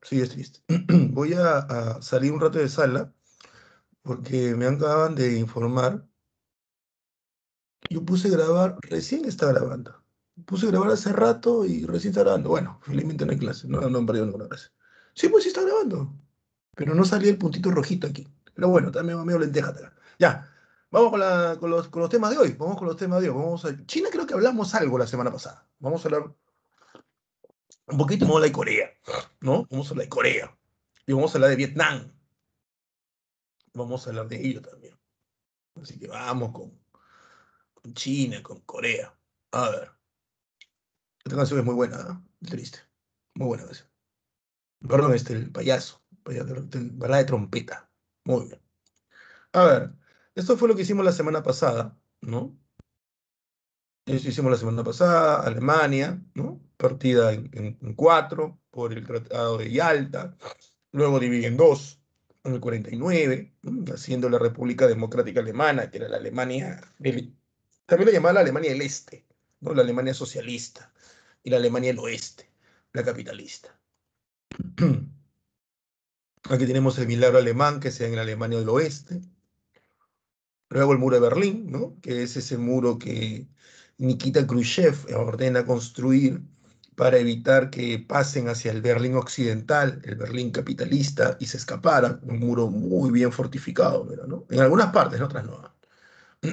Sí, es triste. Voy a salir un rato de sala porque me acaban de informar. Yo puse a grabar, recién está grabando. Puse a grabar hace rato y recién está grabando. Bueno, felizmente no hay clase, no han perdido ninguna clase. Sí, pues sí está grabando, pero no salía el puntito rojito aquí. Pero bueno, también medio lenteja acá. Ya, vamos con los temas de hoy. Vamos con los temas de hoy. China creo que hablamos algo la semana pasada. Vamos a hablar un poquito, vamos a hablar de Corea, ¿no? Vamos a hablar de Corea. Y vamos a hablar de Vietnam. Vamos a hablar de ello también. Así que vamos con China, con Corea. A ver, esta canción es muy buena, ¿no? Triste. Muy buena canción. Perdón, el payaso, balada de trompeta. Muy bien. A ver, esto fue lo que hicimos la semana pasada, ¿no? Eso hicimos la semana pasada, Alemania, ¿no? Partida en cuatro por el Tratado de Yalta, luego divide en dos, en el 49, ¿no? Haciendo la República Democrática Alemana, que era la Alemania, también lo llamaba la Alemania del Este, ¿no? La Alemania socialista, y la Alemania del Oeste, la capitalista. Aquí tenemos el milagro alemán, que sea en la Alemania del Oeste. Luego el muro de Berlín, ¿no? Que es ese muro que Nikita Khrushchev ordena construir para evitar que pasen hacia el Berlín occidental, el Berlín capitalista, y se escaparan. Un muro muy bien fortificado, ¿no? En algunas partes, en otras no.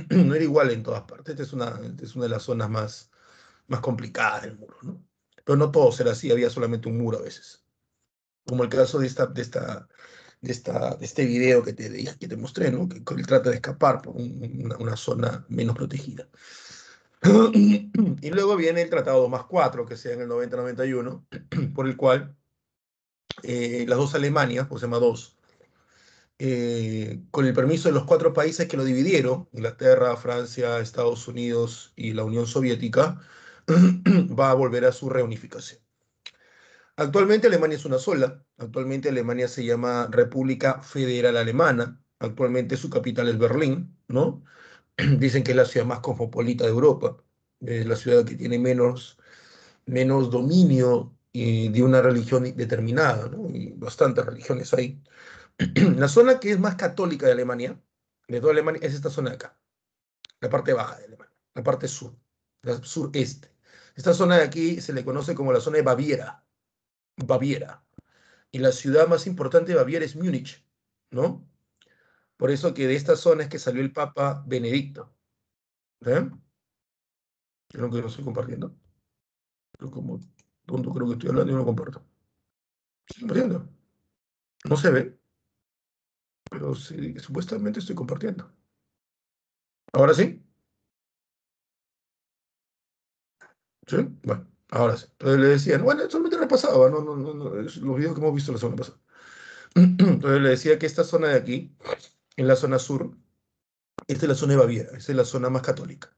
No era igual en todas partes. Esta es una de las zonas más complicadas del muro, ¿no? Pero no todo era así, había solamente un muro a veces. Como el caso de este video que te mostré, ¿no? Que él trata de escapar por una zona menos protegida. Y luego viene el Tratado 2+4, que sea en el 90-91, por el cual las dos Alemanias, pues se llama dos, con el permiso de los cuatro países que lo dividieron, Inglaterra, Francia, Estados Unidos y la Unión Soviética, va a volver a su reunificación. Actualmente Alemania es una sola. Actualmente Alemania se llama República Federal Alemana. Actualmente su capital es Berlín, ¿no? Dicen que es la ciudad más cosmopolita de Europa. Es la ciudad que tiene menos dominio de una religión determinada, ¿no? Y bastantes religiones hay. La zona que es más católica de toda Alemania, es esta zona de acá, la parte baja de Alemania, la parte sur, la sureste. Esta zona de aquí se le conoce como la zona de Baviera. Baviera. Y la ciudad más importante de Baviera es Múnich, ¿no? Por eso que de esta zona es que salió el Papa Benedicto. ¿Eh? Creo que lo estoy compartiendo. Pero como tonto creo que estoy hablando y no lo comparto. ¿Estoy compartiendo? No se ve, pero sí, supuestamente estoy compartiendo. ¿Ahora sí? ¿Sí? Bueno, ahora sí. Entonces le decían, bueno, solamente repasaba, no, es los videos que hemos visto la semana pasada. Entonces le decía que esta zona de aquí, en la zona sur, esta es la zona de Baviera, esta es la zona más católica,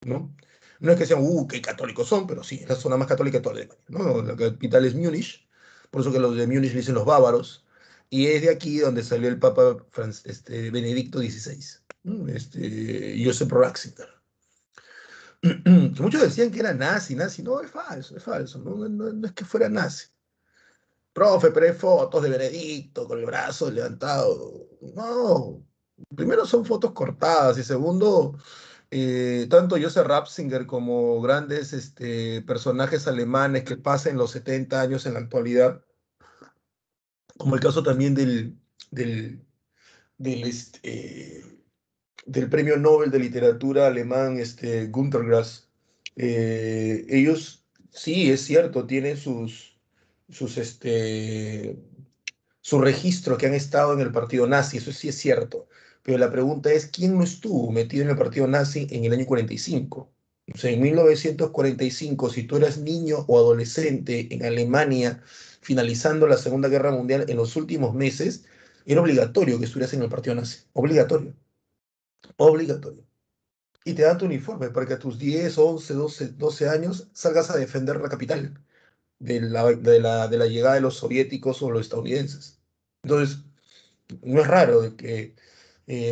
¿no? No es que sean, qué católicos son, pero sí, es la zona más católica de toda Alemania, ¿no? La capital es Múnich, por eso que los de Múnich le dicen los bávaros, y es de aquí donde salió el Papa Benedicto XVI, ¿no? Joseph Ratzinger. Que muchos decían que era nazi, no, es falso, no es que fuera nazi. Profe, pero hay fotos de Benedicto con el brazo levantado. No, primero son fotos cortadas y segundo, tanto Joseph Ratzinger como grandes personajes alemanes que pasan los 70 años en la actualidad, como el caso también del, del, del premio Nobel de Literatura alemán, Günter Grass. Ellos, sí, es cierto, tienen su registro que han estado en el partido nazi, eso sí es cierto. Pero la pregunta es, ¿quién no estuvo metido en el partido nazi en el año 45? O sea, en 1945, si tú eras niño o adolescente en Alemania, finalizando la Segunda Guerra Mundial en los últimos meses, era obligatorio que estuvieras en el partido nazi. Obligatorio, obligatorio. Y te dan tu uniforme para que a tus 10, 11, 12 años salgas a defender la capital de la llegada de los soviéticos o los estadounidenses. Entonces, no es raro de que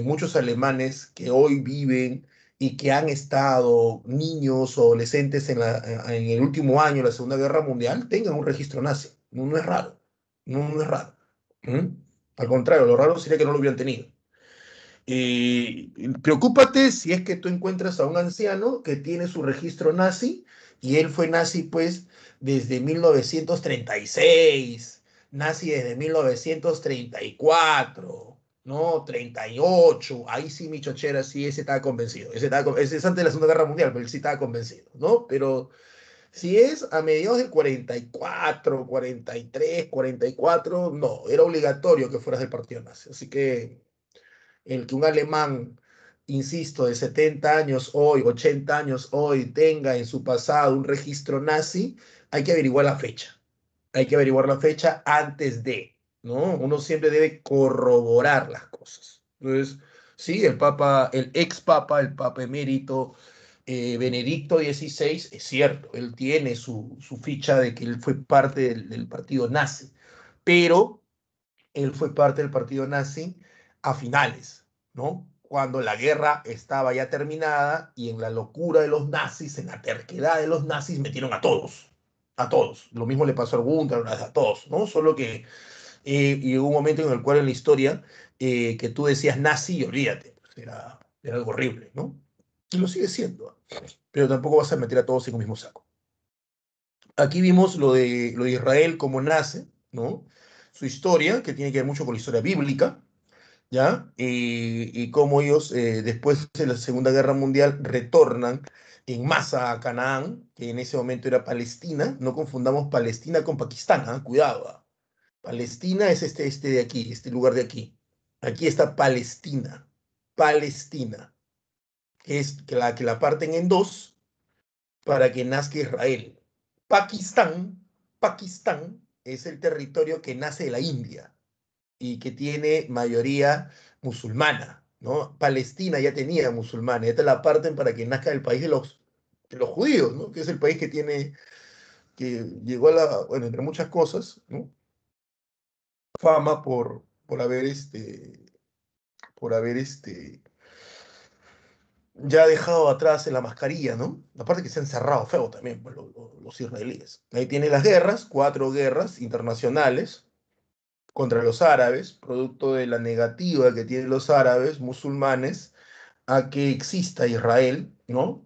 muchos alemanes que hoy viven y que han estado niños o adolescentes en el último año de la Segunda Guerra Mundial tengan un registro nazi. No, no es raro. No, no es raro. ¿Mm? Al contrario, lo raro sería que no lo hubieran tenido. Preocúpate si es que tú encuentras a un anciano que tiene su registro nazi y él fue nazi pues desde 1936, nazi desde 1934, ¿no? 38, ahí sí mi chochera sí, ese estaba convencido, ese es antes de la Segunda Guerra Mundial, pero él sí estaba convencido, ¿no? Pero si es a mediados del 44, 43, 44, no, era obligatorio que fueras del partido nazi, así que el que un alemán, insisto, de 70 años hoy, 80 años hoy, tenga en su pasado un registro nazi, hay que averiguar la fecha. Hay que averiguar la fecha antes de, ¿no? Uno siempre debe corroborar las cosas. Entonces, sí, el papa emérito Benedicto XVI, es cierto, él tiene su ficha de que él fue parte del partido nazi, pero él fue parte del partido nazi a finales, ¿no? Cuando la guerra estaba ya terminada y en la locura de los nazis, en la terquedad de los nazis, metieron a todos. A todos. Lo mismo le pasó a Gunther, a todos, ¿no? Solo que hubo un momento en el cual en la historia que tú decías nazi y olvídate, pues era algo horrible, ¿no? Y lo sigue siendo, pero tampoco vas a meter a todos en un mismo saco. Aquí vimos lo de Israel, cómo nace, ¿no? Su historia, que tiene que ver mucho con la historia bíblica, ¿ya? Y cómo ellos, después de la Segunda Guerra Mundial, retornan en masa a Canaán, que en ese momento era Palestina. No confundamos Palestina con Pakistán, ¿ah? Cuidado. ¿Ah? Palestina es este de aquí, este lugar de aquí. Aquí está Palestina. Palestina, que es que la parten en dos para que nazca Israel. Pakistán, Pakistán es el territorio que nace de la India y que tiene mayoría musulmana, ¿no? Palestina ya tenía musulmanes, esta la parten para que nazca el país de los judíos, ¿no? Que es el país que llegó a bueno, entre muchas cosas, ¿no? Fama por haber ya dejado atrás en la mascarilla, ¿no? Aparte que se han cerrado feo también pues, los israelíes. Ahí tiene las guerras, 4 guerras internacionales contra los árabes, producto de la negativa que tienen los árabes musulmanes a que exista Israel, ¿no?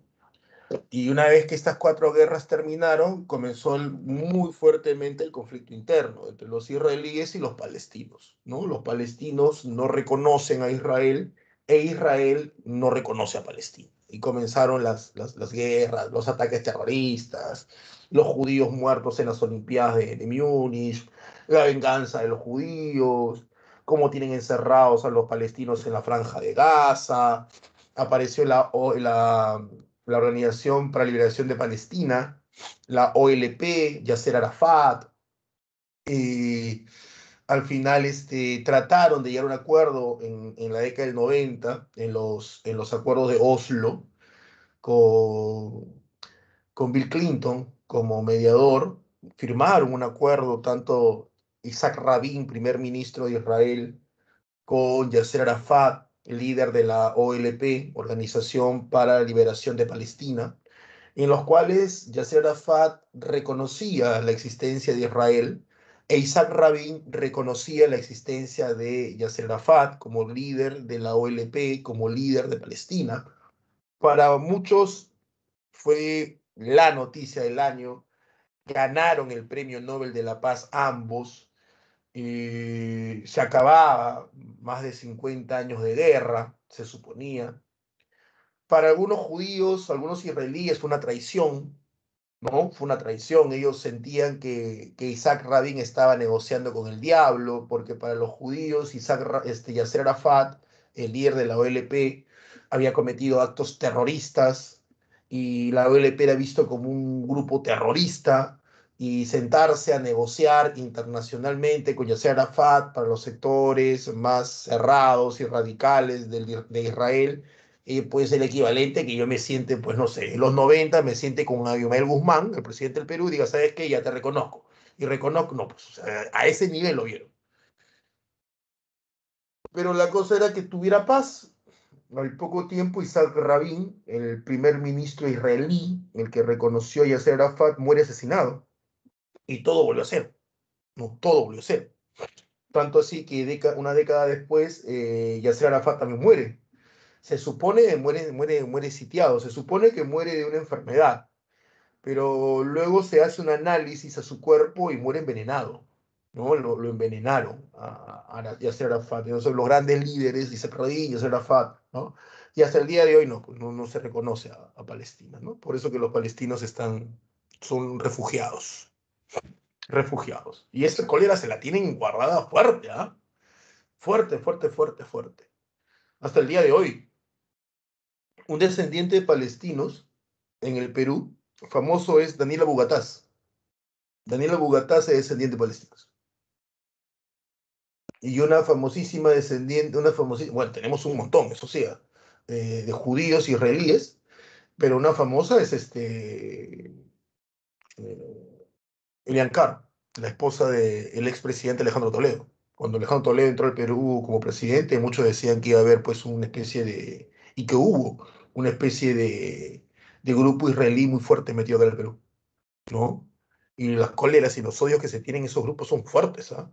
Y una vez que estas 4 guerras terminaron, comenzó muy fuertemente el conflicto interno entre los israelíes y los palestinos, ¿no? Los palestinos no reconocen a Israel e Israel no reconoce a Palestina. Y comenzaron las guerras, los ataques terroristas, los judíos muertos en las Olimpiadas de Múnich, la venganza de los judíos, cómo tienen encerrados a los palestinos en la franja de Gaza, apareció la Organización para la Liberación de Palestina, la OLP, Yasser Arafat, eh, al final trataron de llegar a un acuerdo en la década del 90, en los acuerdos de Oslo, con, con Bill Clinton como mediador, firmaron un acuerdo tanto Isaac Rabin, primer ministro de Israel, con Yasser Arafat, el líder de la OLP, Organización para la Liberación de Palestina, en los cuales Yasser Arafat reconocía la existencia de Israel e Isaac Rabin reconocía la existencia de Yasser Arafat como líder de la OLP, como líder de Palestina. Para muchos fue la noticia del año, ganaron el Premio Nobel de la Paz ambos, se acababa más de 50 años de guerra, se suponía. Para algunos judíos, algunos israelíes fue una traición, ¿no? Fue una traición. Ellos sentían que Isaac Rabin estaba negociando con el diablo, porque para los judíos, Yasser Arafat, el líder de la OLP, había cometido actos terroristas y la OLP era visto como un grupo terrorista y sentarse a negociar internacionalmente con Yasser Arafat para los sectores más cerrados y radicales de Israel pues el equivalente que yo me siente, pues no sé, en los 90 me siente con Abimael Guzmán, el presidente del Perú, y diga, ¿sabes qué? Ya te reconozco. Y reconozco, no, pues o sea, a ese nivel lo vieron. Pero la cosa era que tuviera paz. Al poco tiempo, Isaac Rabin, el primer ministro israelí, el que reconoció a Yasser Arafat, muere asesinado. Y todo volvió a ser. No, todo volvió a ser. Tanto así que una década después, Yasser Arafat también muere. Se supone que muere sitiado, se supone que muere de una enfermedad, pero luego se hace un análisis a su cuerpo y muere envenenado, ¿no? Lo envenenaron a Yasser Arafat. Entonces, los grandes líderes, Yitzhak Rabin, Yasser Arafat, ¿no? Y hasta el día de hoy no, pues no se reconoce a Palestina, ¿no? Por eso que los palestinos son refugiados, refugiados. Y esa cólera se la tienen guardada fuerte, ¿ah? Fuerte, fuerte, fuerte, fuerte. Hasta el día de hoy, un descendiente de palestinos en el Perú, famoso es Daniela Bugatás. Daniela Bugatás es descendiente de palestinos. Y una famosísima descendiente, bueno, tenemos un montón, eso sí, de judíos israelíes, pero una famosa es Elian Carr, la esposa del expresidente Alejandro Toledo. Cuando Alejandro Toledo entró al Perú como presidente, muchos decían que iba a haber pues una especie de, y que hubo una especie de grupo israelí muy fuerte metido acá en el Perú, ¿no? Y las cóleras y los odios que se tienen en esos grupos son fuertes, ¿ah?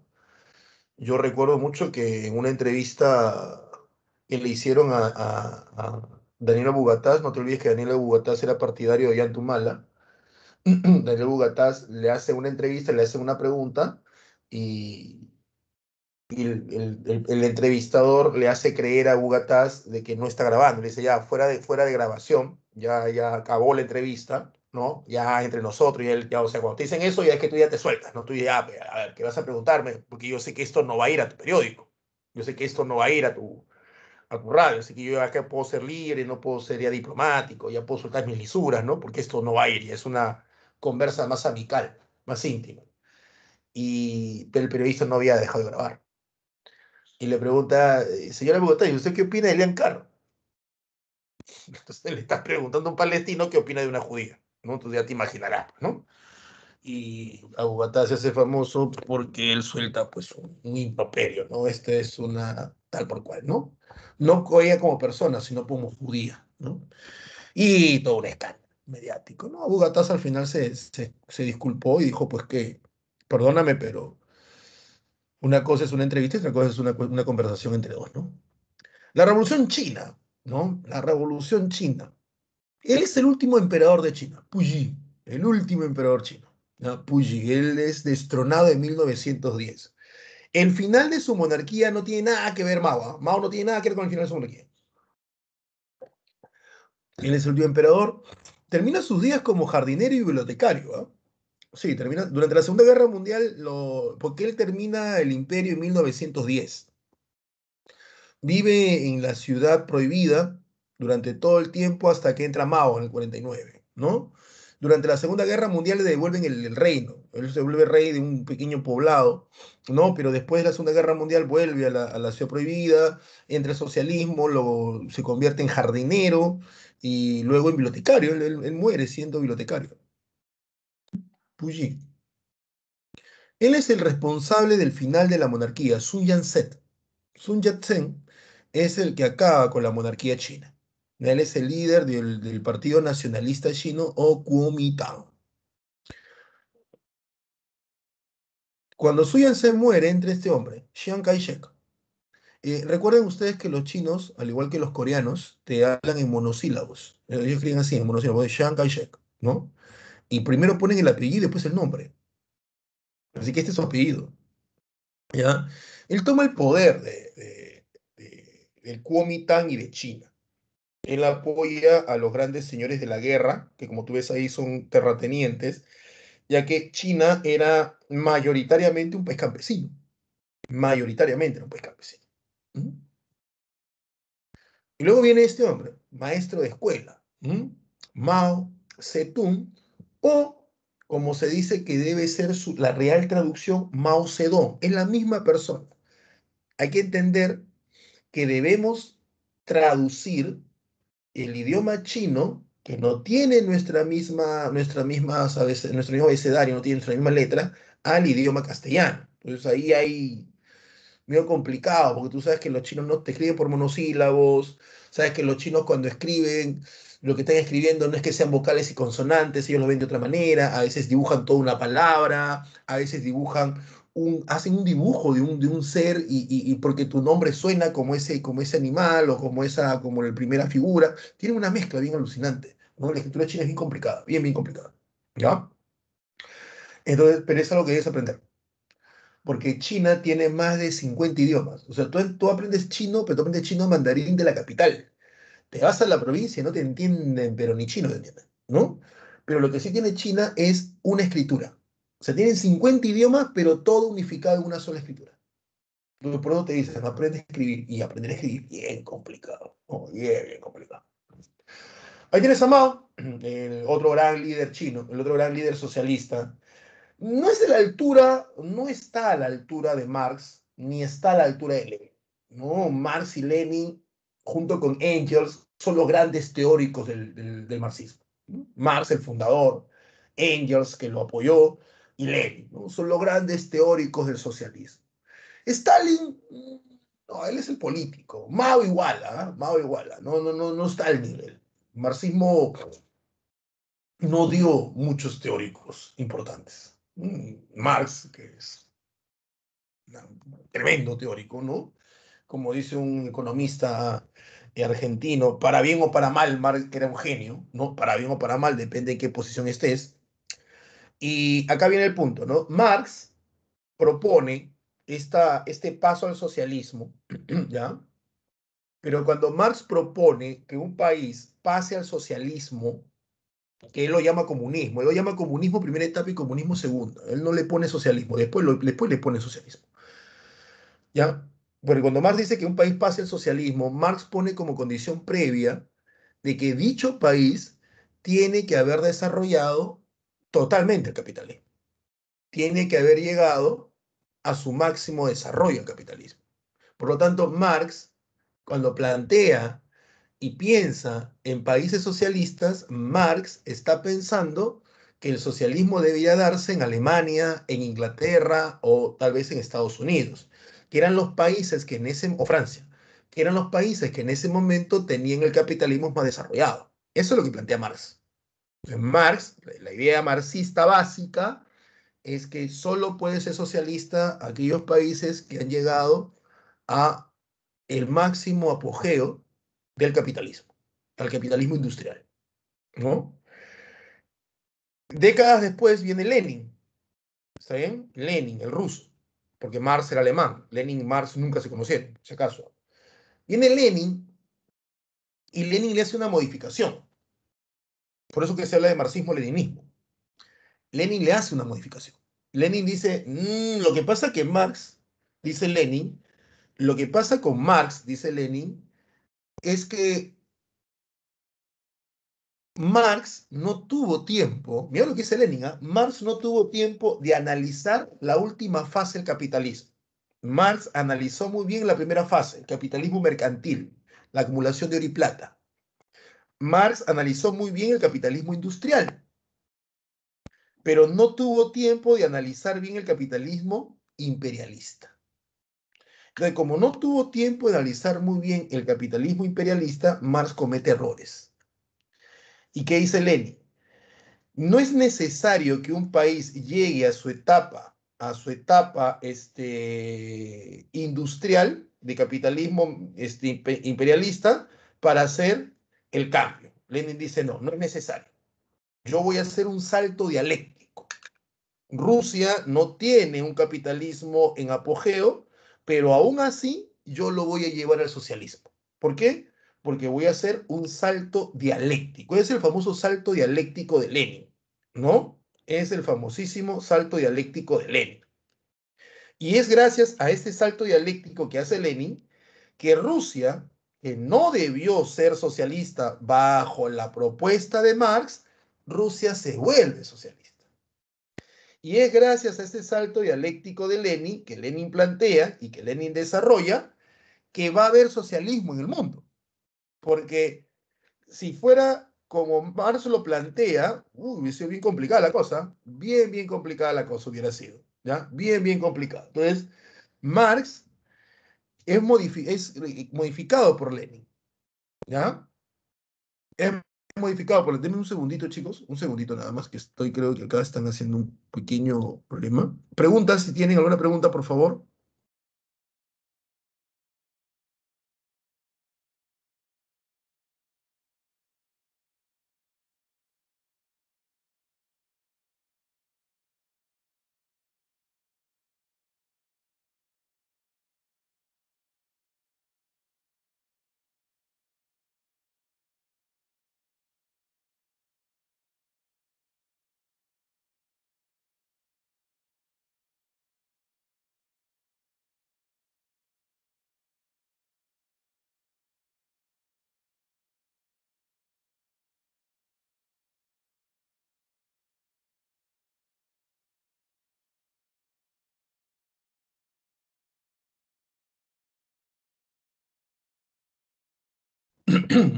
Yo recuerdo mucho que en una entrevista que le hicieron a Daniela Bugatás, no te olvides que Daniela Bugatás era partidario de Yantumala. Daniel Bugatás le hace una entrevista, le hace una pregunta y, y el entrevistador le hace creer a Bugatás de que no está grabando. Le dice, ya, fuera de grabación, ya acabó la entrevista, ¿no? Ya entre nosotros, y él, ya, o sea, cuando te dicen eso, ya es que tú ya te sueltas, ¿no? Tú ya, a ver, ¿qué vas a preguntarme? Porque yo sé que esto no va a ir a tu periódico, yo sé que esto no va a ir a tu radio, así que yo acá puedo ser libre, no puedo ser ya diplomático, ya puedo soltar mis lisuras, ¿no? Porque esto no va a ir, ya es una conversa más amical, más íntima. Pero el periodista no había dejado de grabar. Y le pregunta, señora Bogotá, ¿y usted qué opina de Elian Carr? Entonces le estás preguntando a un palestino qué opina de una judía, ¿no? Entonces ya te imaginarás, ¿no? Y a Bogotá se hace famoso porque él suelta pues un improperio, ¿no? Este es una tal por cual, ¿no? No ella como persona, sino como judía, ¿no? Y todo un escándalo mediático, ¿no? Bugatás al final se disculpó y dijo, pues que, perdóname, pero una cosa es una entrevista y otra cosa es una conversación entre dos, ¿no? La Revolución China, ¿no? La Revolución China. Él es el último emperador de China, Puyi, el último emperador chino, ¿no? Puyi, él es destronado en 1910. El final de su monarquía no tiene nada que ver Mao, ¿ah? Mao no tiene nada que ver con el final de su monarquía. Él es el último emperador. Termina sus días como jardinero y bibliotecario, ¿ah? Sí, termina durante la Segunda Guerra Mundial, porque él termina el imperio en 1910. Vive en la ciudad prohibida durante todo el tiempo hasta que entra Mao en el 49, ¿no? Durante la Segunda Guerra Mundial le devuelven el reino. Él se vuelve rey de un pequeño poblado, ¿no? Pero después de la Segunda Guerra Mundial vuelve a la ciudad prohibida, entra al socialismo, se convierte en jardinero y luego en bibliotecario. Él muere siendo bibliotecario. Puyi. Él es el responsable del final de la monarquía, Sun Yat-sen. Sun Yat-sen es el que acaba con la monarquía china. Él es el líder del Partido Nacionalista Chino o Kuomintang. Cuando Sun Yat-sen muere, entra este hombre, Chiang Kai-shek. Recuerden ustedes que los chinos, al igual que los coreanos, te hablan en monosílabos. Ellos escriben así, en monosílabos, de Chiang Kai-shek, ¿no? Y primero ponen el apellido y después el nombre. Así que este es su apellido. ¿Ya? Él toma el poder del Kuomintang y de China. Él apoya a los grandes señores de la guerra, que como tú ves ahí son terratenientes, ya que China era mayoritariamente un país campesino. Mayoritariamente era un país campesino. ¿Mm? Y luego viene este hombre, maestro de escuela, Mao Zedong, o como se dice que debe ser la real traducción, Mao Zedong. Es la misma persona. Hay que entender que debemos traducir el idioma chino, que no tiene nuestro mismo abecedario, no tiene nuestra misma letra, al idioma castellano. Entonces ahí hay medio complicado, porque tú sabes que los chinos no te escriben por monosílabos, sabes que los chinos cuando escriben, lo que están escribiendo no es que sean vocales y consonantes, ellos lo ven de otra manera, a veces dibujan toda una palabra, a veces dibujan hacen un dibujo de un ser y porque tu nombre suena como ese animal o como la primera figura. Tienen una mezcla bien alucinante, ¿no? La escritura china es bien complicada, bien, bien complicada. ¿Ya? Entonces, pero es algo que debes aprender. Porque China tiene más de 50 idiomas. O sea, tú aprendes chino, pero tú aprendes chino mandarín de la capital. Te vas a la provincia y no te entienden, pero ni chino te entienden, ¿no? Pero lo que sí tiene China es una escritura. O sea, tienen 50 idiomas, pero todo unificado en una sola escritura. Entonces, por eso te dicen, aprende a escribir. Y aprender a escribir bien complicado. ¿No? Bien, bien complicado. Ahí tienes a Mao, el otro gran líder chino, el otro gran líder socialista. No es de la altura, no está a la altura de Marx, ni está a la altura de Lenin. ¿No? Marx y Lenin, junto con Engels, son los grandes teóricos del marxismo. ¿No? Marx, el fundador, Engels, que lo apoyó, y Lenin, ¿no? Son los grandes teóricos del socialismo. Stalin, no, él es el político. Mao iguala, ¿eh? Mao iguala, no, no, no, no está al nivel. Marxismo no dio muchos teóricos importantes. Marx, que es un tremendo teórico, ¿no? Como dice un economista argentino, para bien o para mal, Marx era un genio, ¿no? Para bien o para mal, depende de qué posición estés. Y acá viene el punto, ¿no? Marx propone este paso al socialismo, ¿ya? Pero cuando Marx propone que un país pase al socialismo, que él lo llama comunismo. Él lo llama comunismo primera etapa y comunismo segunda. Él no le pone socialismo, después le pone socialismo. ¿Ya? Porque cuando Marx dice que un país pase al socialismo, Marx pone como condición previa de que dicho país tiene que haber desarrollado totalmente el capitalismo. Tiene que haber llegado a su máximo desarrollo el capitalismo. Por lo tanto, Marx, cuando plantea y piensa en países socialistas, Marx está pensando que el socialismo debía darse en Alemania, en Inglaterra o tal vez en Estados Unidos, que eran los países que o Francia, que eran los países que en ese momento tenían el capitalismo más desarrollado. Eso es lo que plantea Marx. Entonces, Marx, la idea marxista básica es que solo puede ser socialista aquellos países que han llegado a el máximo apogeo del capitalismo, al capitalismo industrial, ¿no? Décadas después viene Lenin, ¿está bien? Lenin, el ruso, porque Marx era alemán, Lenin y Marx nunca se conocieron, si acaso. Viene Lenin y Lenin le hace una modificación, por eso que se habla de marxismo-leninismo. Lenin le hace una modificación. Lenin dice, lo que pasa que Marx, dice Lenin, lo que pasa con Marx, dice Lenin, es que Marx no tuvo tiempo, mira lo que dice Lenin, ¿eh? Marx no tuvo tiempo de analizar la última fase del capitalismo. Marx analizó muy bien la primera fase, el capitalismo mercantil, la acumulación de oro y plata. Marx analizó muy bien el capitalismo industrial, pero no tuvo tiempo de analizar bien el capitalismo imperialista. Entonces, como no tuvo tiempo de analizar muy bien el capitalismo imperialista, Marx comete errores. ¿Y qué dice Lenin? No es necesario que un país llegue a su etapa industrial de capitalismo imperialista para hacer el cambio. Lenin dice, no, no es necesario. Yo voy a hacer un salto dialéctico. Rusia no tiene un capitalismo en apogeo, pero aún así yo lo voy a llevar al socialismo. ¿Por qué? Porque voy a hacer un salto dialéctico. Es el famoso salto dialéctico de Lenin, ¿no? Es el famosísimo salto dialéctico de Lenin. Y es gracias a este salto dialéctico que hace Lenin que Rusia, que no debió ser socialista bajo la propuesta de Marx, Rusia se vuelve socialista. Y es gracias a este salto dialéctico de Lenin, que Lenin plantea y que Lenin desarrolla, que va a haber socialismo en el mundo. Porque si fuera como Marx lo plantea, hubiese sido bien complicada la cosa. Bien, bien complicada la cosa hubiera sido. ¿Ya? Bien, bien complicada. Entonces, Marx es modificado por Lenin. ¿Ya? Es modificado, pero denme un segundito, chicos, un segundito nada más, que estoy, creo que acá están haciendo un pequeño problema. Preguntas, si tienen alguna pregunta, por favor.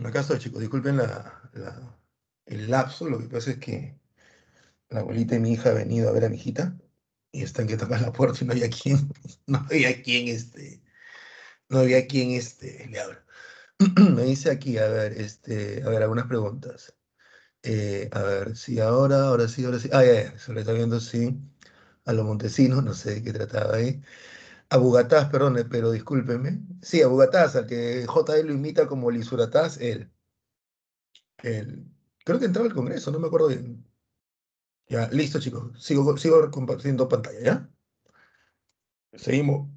Acá estoy, chicos, disculpen el lapso, lo que pasa es que la abuelita de mi hija ha venido a ver a mi hijita y están que tocan la puerta y no había quien, no había quien, no había quien, le abra. Me dice aquí, a ver, a ver, algunas preguntas. A ver, sí, ahora sí, ahora sí. Ah, ya, ya, se le está viendo, sí, a los Montesinos, no sé de qué trataba ahí. A Bugatás, perdón, pero discúlpeme. Sí, a Bugatás, al que JL lo imita como Lisuratás, él. Creo que entraba al Congreso, no me acuerdo bien. Ya, listo, chicos. Sigo compartiendo pantalla, ¿ya? Seguimos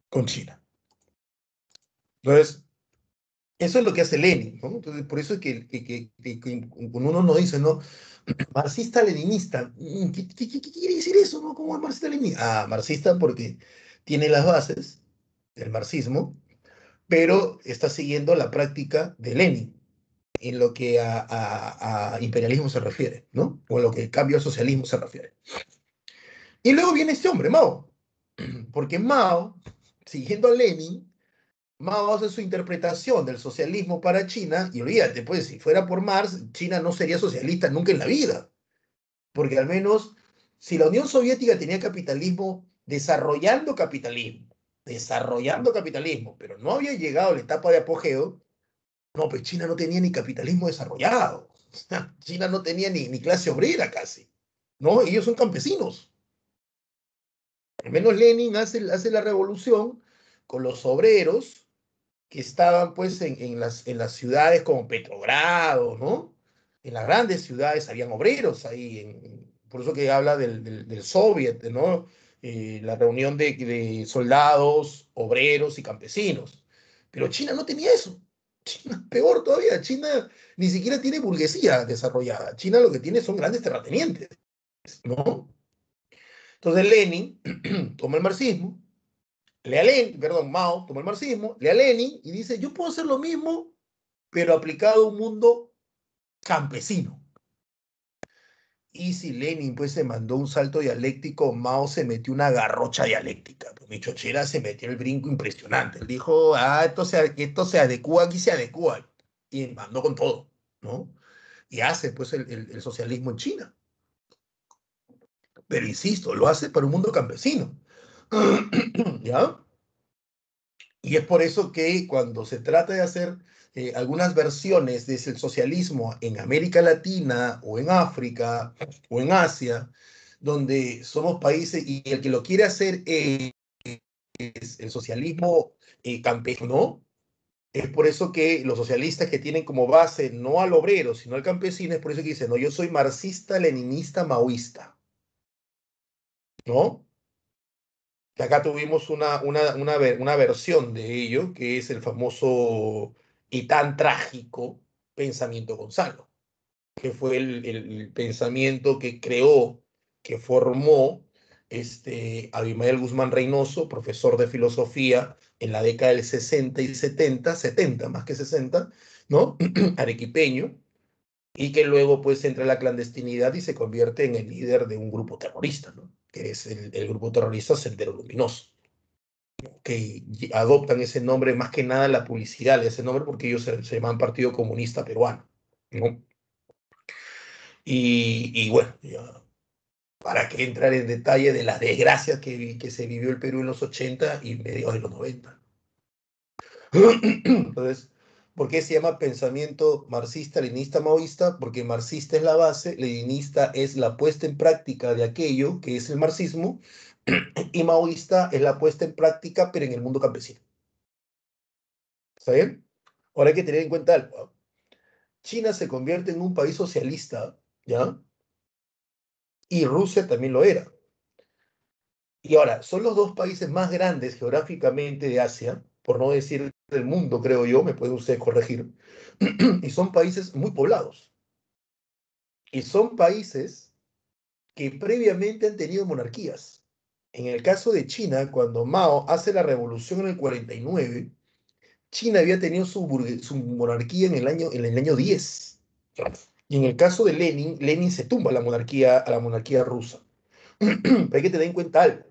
con China. Entonces, eso es lo que hace Lenin, ¿no? Entonces, por eso es que cuando uno no dice, ¿no? Marxista-leninista. ¿Qué quiere decir eso, no? ¿Cómo es marxista-leninista? Ah, marxista porque tiene las bases del marxismo, pero está siguiendo la práctica de Lenin en lo que a imperialismo se refiere, ¿no? O en lo que el cambio al socialismo se refiere. Y luego viene este hombre, Mao, porque Mao, siguiendo a Lenin, Mao hace su interpretación del socialismo para China, y olvídate, pues, si fuera por Marx, China no sería socialista nunca en la vida, porque al menos si la Unión Soviética tenía capitalismo, desarrollando capitalismo, pero no había llegado a la etapa de apogeo, no, pues China no tenía ni capitalismo desarrollado. China no tenía ni clase obrera casi. No, ellos son campesinos. Al menos Lenin hace la revolución con los obreros que estaban pues en las ciudades como Petrogrado, ¿no? En las grandes ciudades habían obreros ahí, por eso que habla del Soviet, ¿no? La reunión de soldados, obreros y campesinos. Pero China no tenía eso. China, peor todavía, China ni siquiera tiene burguesía desarrollada. China lo que tiene son grandes terratenientes, ¿no? Entonces Lenin toma el marxismo, lee a Lenin, perdón, Mao toma el marxismo, lee a Lenin y dice, yo puedo hacer lo mismo, pero aplicado a un mundo campesino. Y si Lenin pues se mandó un salto dialéctico, Mao se metió una garrocha dialéctica. Pues mi chochera se metió el brinco impresionante. Él dijo, esto se adecua, aquí se adecua. Y mandó con todo, ¿no? Y hace pues el socialismo en China. Pero insisto, lo hace para un mundo campesino. ¿Ya? Y es por eso que cuando se trata de hacer algunas versiones del socialismo en América Latina o en África o en Asia, donde somos países y el que lo quiere hacer es el socialismo campesino, es por eso que los socialistas que tienen como base no al obrero, sino al campesino, es por eso que dicen, no, yo soy marxista, leninista, maoísta, ¿no? Que acá tuvimos una versión de ello, que es el famoso y tan trágico pensamiento Gonzalo, que fue el pensamiento que creó, que formó Abimael Guzmán Reynoso, profesor de filosofía en la década del 60 y 70 más que 60, ¿no? Arequipeño, y que luego pues entra a la clandestinidad y se convierte en el líder de un grupo terrorista, ¿no? Que es el grupo terrorista Sendero Luminoso, que adoptan ese nombre, más que nada la publicidad de ese nombre, porque ellos se llaman Partido Comunista Peruano, ¿no? Y bueno, ya, para que entrar en detalle de las desgracias que se vivió el Perú en los 80 y mediados de los 90. Entonces, ¿Por qué se llama pensamiento marxista, leninista, maoísta? Porque marxista es la base, leninista es la puesta en práctica de aquello que es el marxismo, y maoísta es la puesta en práctica, pero en el mundo campesino. ¿Está bien? Ahora hay que tener en cuenta algo. China se convierte en un país socialista, ¿ya? Y Rusia también lo era. Y ahora, son los dos países más grandes geográficamente de Asia, por no decir del mundo, creo yo, me pueden ustedes corregir, y son países muy poblados. Y son países que previamente han tenido monarquías. En el caso de China, cuando Mao hace la revolución en el 49, China había tenido su monarquía en el año 10. Y en el caso de Lenin, Lenin se tumba a la monarquía rusa. Pero hay que tener en cuenta algo.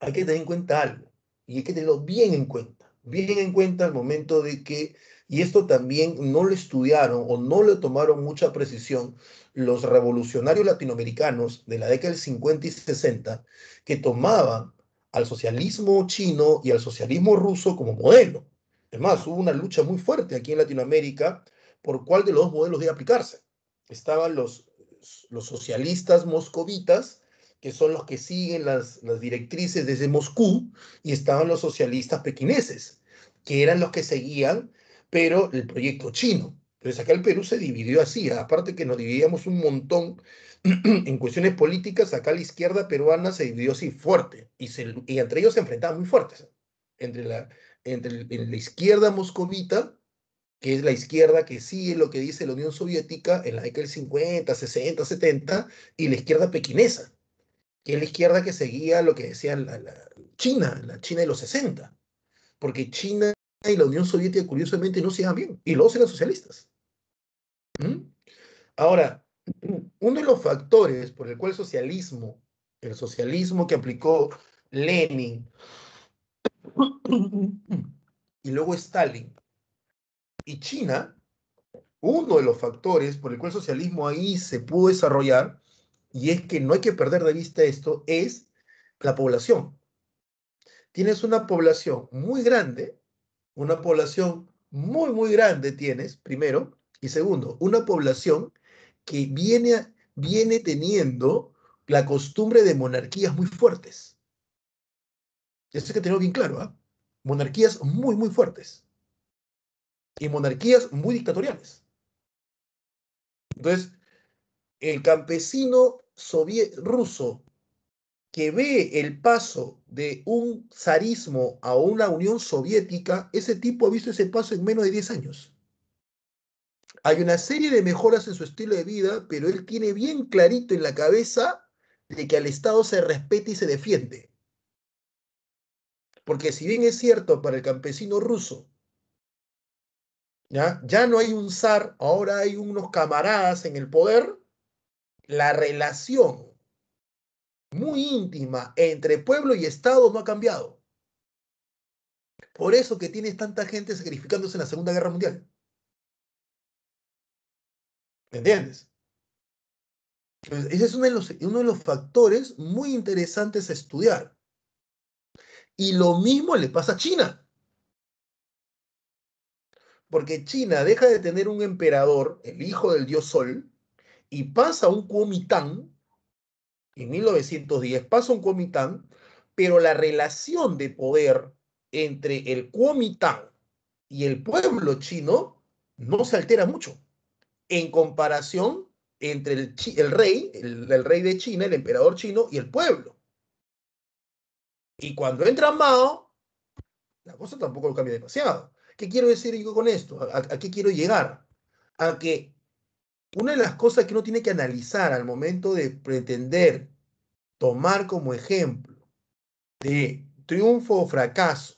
Hay que tener en cuenta algo. Y hay que tenerlo bien en cuenta al momento de que, y esto también no lo estudiaron o no le tomaron mucha precisión los revolucionarios latinoamericanos de la década del 50 y 60, que tomaban al socialismo chino y al socialismo ruso como modelo. Es más, hubo una lucha muy fuerte aquí en Latinoamérica por cuál de los dos modelos debe aplicarse. Estaban los socialistas moscovitas, que son los que siguen las directrices desde Moscú, y estaban los socialistas pequineses, que eran los que seguían, pero el proyecto chino. Entonces acá el Perú se dividió así, aparte que nos dividíamos un montón en cuestiones políticas, acá la izquierda peruana se dividió así fuerte, y entre ellos se enfrentaban muy fuertes, entre la izquierda moscovita, que es la izquierda que sigue lo que dice la Unión Soviética en la década del 50, 60, 70, y la izquierda pequinesa, que es la izquierda que seguía lo que decía China, la China de los 60, porque China y la Unión Soviética curiosamente no se llevan bien, y luego eran socialistas. ¿Mm? Ahora, uno de los factores por el cual el socialismo que aplicó Lenin y luego Stalin y China, uno de los factores por el cual el socialismo ahí se pudo desarrollar, y es que no hay que perder de vista esto, es la población. Tienes una población muy grande, una población muy grande tienes, primero, y segundo, una población que viene teniendo la costumbre de monarquías muy fuertes. Eso hay que tenerlo bien claro, ¿ah? Monarquías muy fuertes y monarquías muy dictatoriales. Entonces, el campesino ruso que ve el paso de un zarismo a una Unión Soviética, ese tipo ha visto ese paso en menos de 10 años. Hay una serie de mejoras en su estilo de vida, pero él tiene bien clarito en la cabeza de que al Estado se respeta y se defiende. Porque si bien es cierto para el campesino ruso, ya no hay un zar, ahora hay unos camaradas en el poder, la relación muy íntima entre pueblo y Estado no ha cambiado. Por eso que tienes tanta gente sacrificándose en la Segunda Guerra Mundial. ¿Me entiendes? Entonces, ese es uno de los factores muy interesantes a estudiar. Y lo mismo le pasa a China. Porque China deja de tener un emperador, el hijo del dios Sol, y pasa a un Kuomintang, en 1910 pasa un Kuomintang, pero la relación de poder entre el Kuomintang y el pueblo chino no se altera mucho, en comparación entre el rey de China, el emperador chino, y el pueblo. Y cuando entra Mao, la cosa tampoco cambia demasiado. ¿Qué quiero decir yo con esto? ¿A qué quiero llegar? A que una de las cosas que uno tiene que analizar al momento de pretender tomar como ejemplo de triunfo o fracaso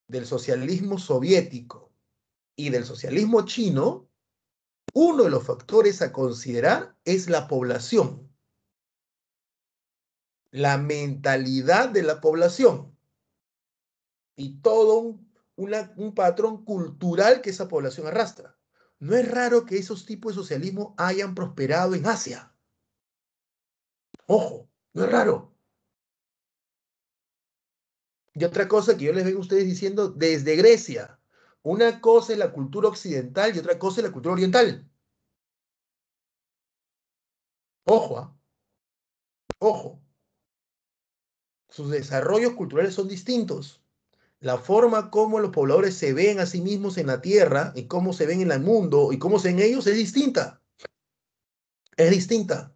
del socialismo soviético y del socialismo chino, uno de los factores a considerar es la población, la mentalidad de la población y todo un patrón cultural que esa población arrastra. No es raro que esos tipos de socialismo hayan prosperado en Asia. Ojo, no es raro. Y otra cosa que yo les vengo a ustedes diciendo desde Grecia. Una cosa es la cultura occidental y otra cosa es la cultura oriental. Ojo, ojo. Sus desarrollos culturales son distintos. La forma como los pobladores se ven a sí mismos en la tierra y cómo se ven en el mundo y cómo se ven ellos es distinta. Es distinta.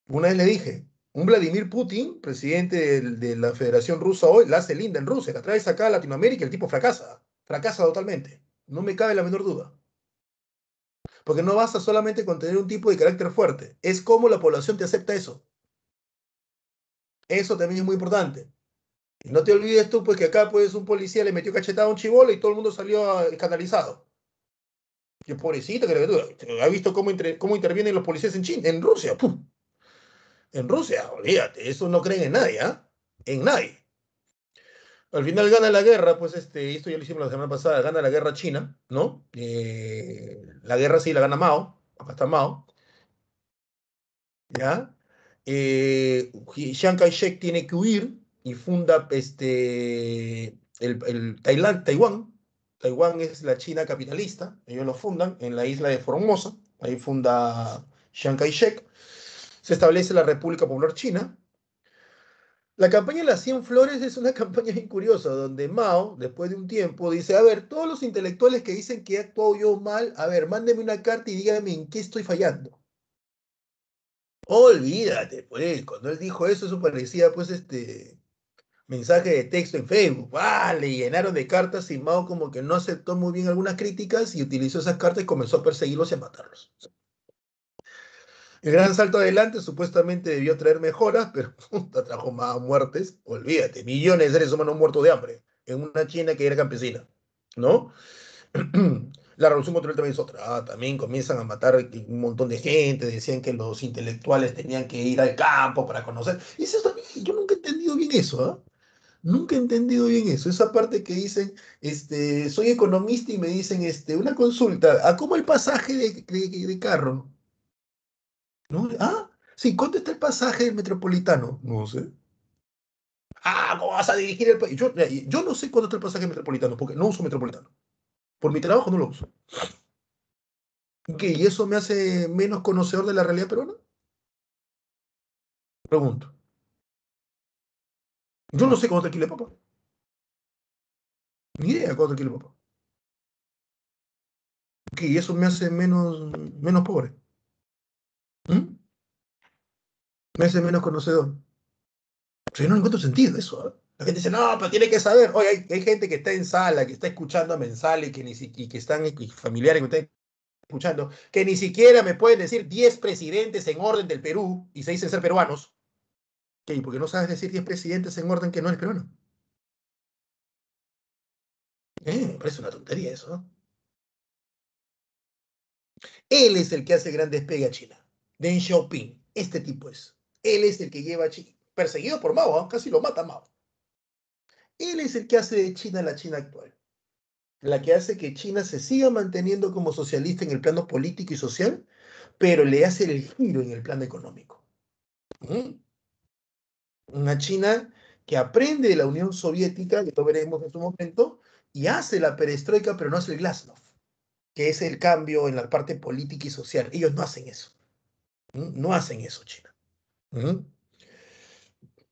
Una vez le dije, un Vladimir Putin, presidente de la Federación Rusa hoy, la hace linda en Rusia, la traes acá a Latinoamérica y el tipo fracasa. Fracasa totalmente. No me cabe la menor duda. Porque no basta solamente con tener un tipo de carácter fuerte. Es cómo la población te acepta eso. Eso también es muy importante. Y no te olvides tú, pues que acá pues un policía le metió cachetada a un chibolo y todo el mundo salió escandalizado. Qué pobrecito, que ha visto cómo intervienen los policías en China, en Rusia. ¡Pum! En Rusia, olvídate, eso no creen en nadie, ¿ah? En nadie. Al final gana la guerra, pues esto ya lo hicimos la semana pasada, gana la guerra China, ¿no? La guerra sí la gana Mao, acá está Mao, ¿ya? Chiang Kai-shek tiene que huir y funda Taiwán. Taiwán es la China capitalista, ellos lo fundan en la isla de Formosa, ahí funda Chiang Kai-shek, se establece la República Popular China. La campaña de las 100 flores es una campaña bien curiosa, donde Mao, después de un tiempo, dice, a ver, todos los intelectuales que dicen que he actuado yo mal, a ver, mándenme una carta y díganme en qué estoy fallando. Olvídate, pues, cuando él dijo eso, eso parecía, pues, mensaje de texto en Facebook. ¡Ah! Le llenaron de cartas y Mao como que no aceptó muy bien algunas críticas y utilizó esas cartas y comenzó a perseguirlos y a matarlos. El gran salto adelante supuestamente debió traer mejoras, pero puta, trajo más muertes. Olvídate, millones de seres humanos muertos de hambre en una China que era campesina, ¿no? La revolución cultural también es otra. También comienzan a matar un montón de gente, decían que los intelectuales tenían que ir al campo para conocer. Y eso también, yo nunca he entendido bien eso, ¿ah? Nunca he entendido bien eso. Esa parte que dicen, soy economista y me dicen, una consulta, ¿a cómo el pasaje de carro? ¿No? Ah, sí, ¿cuánto está el pasaje del metropolitano? No sé. Ah, ¿cómo vas a dirigir el país? Yo no sé cuánto está el pasaje metropolitano, porque no uso metropolitano. Por mi trabajo no lo uso. ¿Qué? ¿Y eso me hace menos conocedor de la realidad peruana? Pregunto. Yo no sé cuánto alquila papá. Ni idea cuánto alquila papá. ¿Qué? ¿Y eso me hace menos pobre? ¿Mm? Me hace menos conocedor. O sea, yo no encuentro sentido eso, ¿eh? La gente dice, no, pero tiene que saber. Oye, hay gente que está en sala, que está escuchando a Mensal y y que están y familiares que están escuchando, que ni siquiera me pueden decir 10 presidentes en orden del Perú y se dicen ser peruanos. ¿Qué? ¿Por qué no sabes decir 10 presidentes en orden que no eres peruano? Me parece una tontería eso, ¿no? Él es el que hace el gran despegue a China. Deng Xiaoping, este tipo es. Él es el que lleva a China, perseguido por Mao, ¿eh? Casi lo mata Mao. Él es el que hace de China la China actual. La que hace que China se siga manteniendo como socialista en el plano político y social, pero le hace el giro en el plano económico. ¿Mm? Una China que aprende de la Unión Soviética, que lo veremos en su momento, y hace la perestroika, pero no hace el glasnost, que es el cambio en la parte política y social. Ellos no hacen eso. No hacen eso, China. ¿Mm?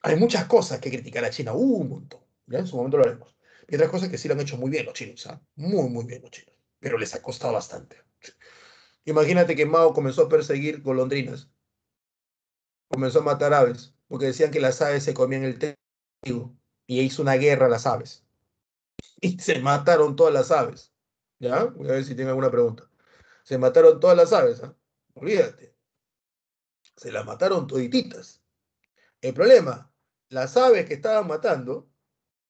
Hay muchas cosas que criticar a China, un montón. ¿Ya? En su momento lo haremos. Y otras cosas que sí lo han hecho muy bien los chinos, ¿ah? Muy, muy bien los chinos. Pero les ha costado bastante. Imagínate que Mao comenzó a perseguir golondrinas, comenzó a matar aves, porque decían que las aves se comían el trigo, y hizo una guerra a las aves. Y se mataron todas las aves. ¿Ya? Voy a ver si tiene alguna pregunta. Se mataron todas las aves, ¿ah? Olvídate. Se las mataron todititas. El problema, las aves que estaban matando,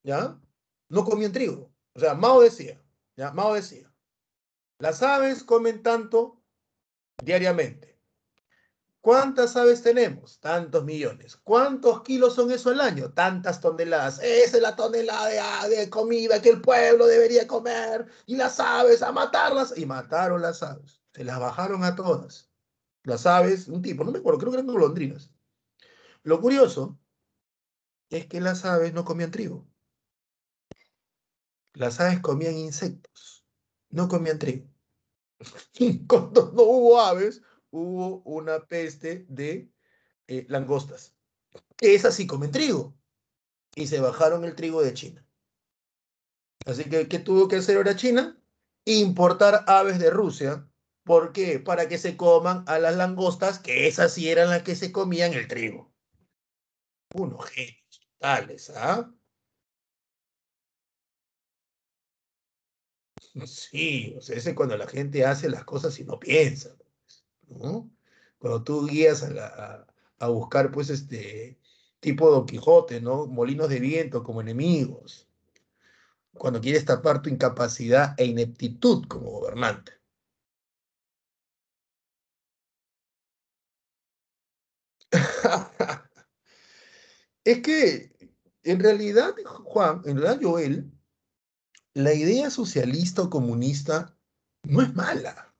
¿ya? No comían trigo. O sea, Mao decía, ¿ya? Mao decía, las aves comen tanto diariamente. ¿Cuántas aves tenemos? Tantos millones. ¿Cuántos kilos son eso al año? Tantas toneladas. Esa es la tonelada de comida que el pueblo debería comer. Y las aves, a matarlas. Y mataron las aves. Se las bajaron a todas. Las aves, un tipo, no me acuerdo, creo que eran golondrinas. Lo curioso es que las aves no comían trigo. las aves comían insectos, no comían trigo. Cuando no hubo aves, hubo una peste de langostas. Esas sí comen trigo. Y se bajaron el trigo de China. Así que, ¿qué tuvo que hacer ahora China? Importar aves de Rusia. ¿Por qué? Para que se coman a las langostas, que esas sí eran las que se comían el trigo. Unos genios totales, ¿ah? Sí, o sea, ese es cuando la gente hace las cosas y no piensa, ¿no? Cuando tú guías a buscar, pues, tipo Don Quijote, ¿no? Molinos de viento como enemigos. Cuando quieres tapar tu incapacidad e ineptitud como gobernante. Es que, en realidad, Juan, en realidad, Joel, la idea socialista o comunista no es mala,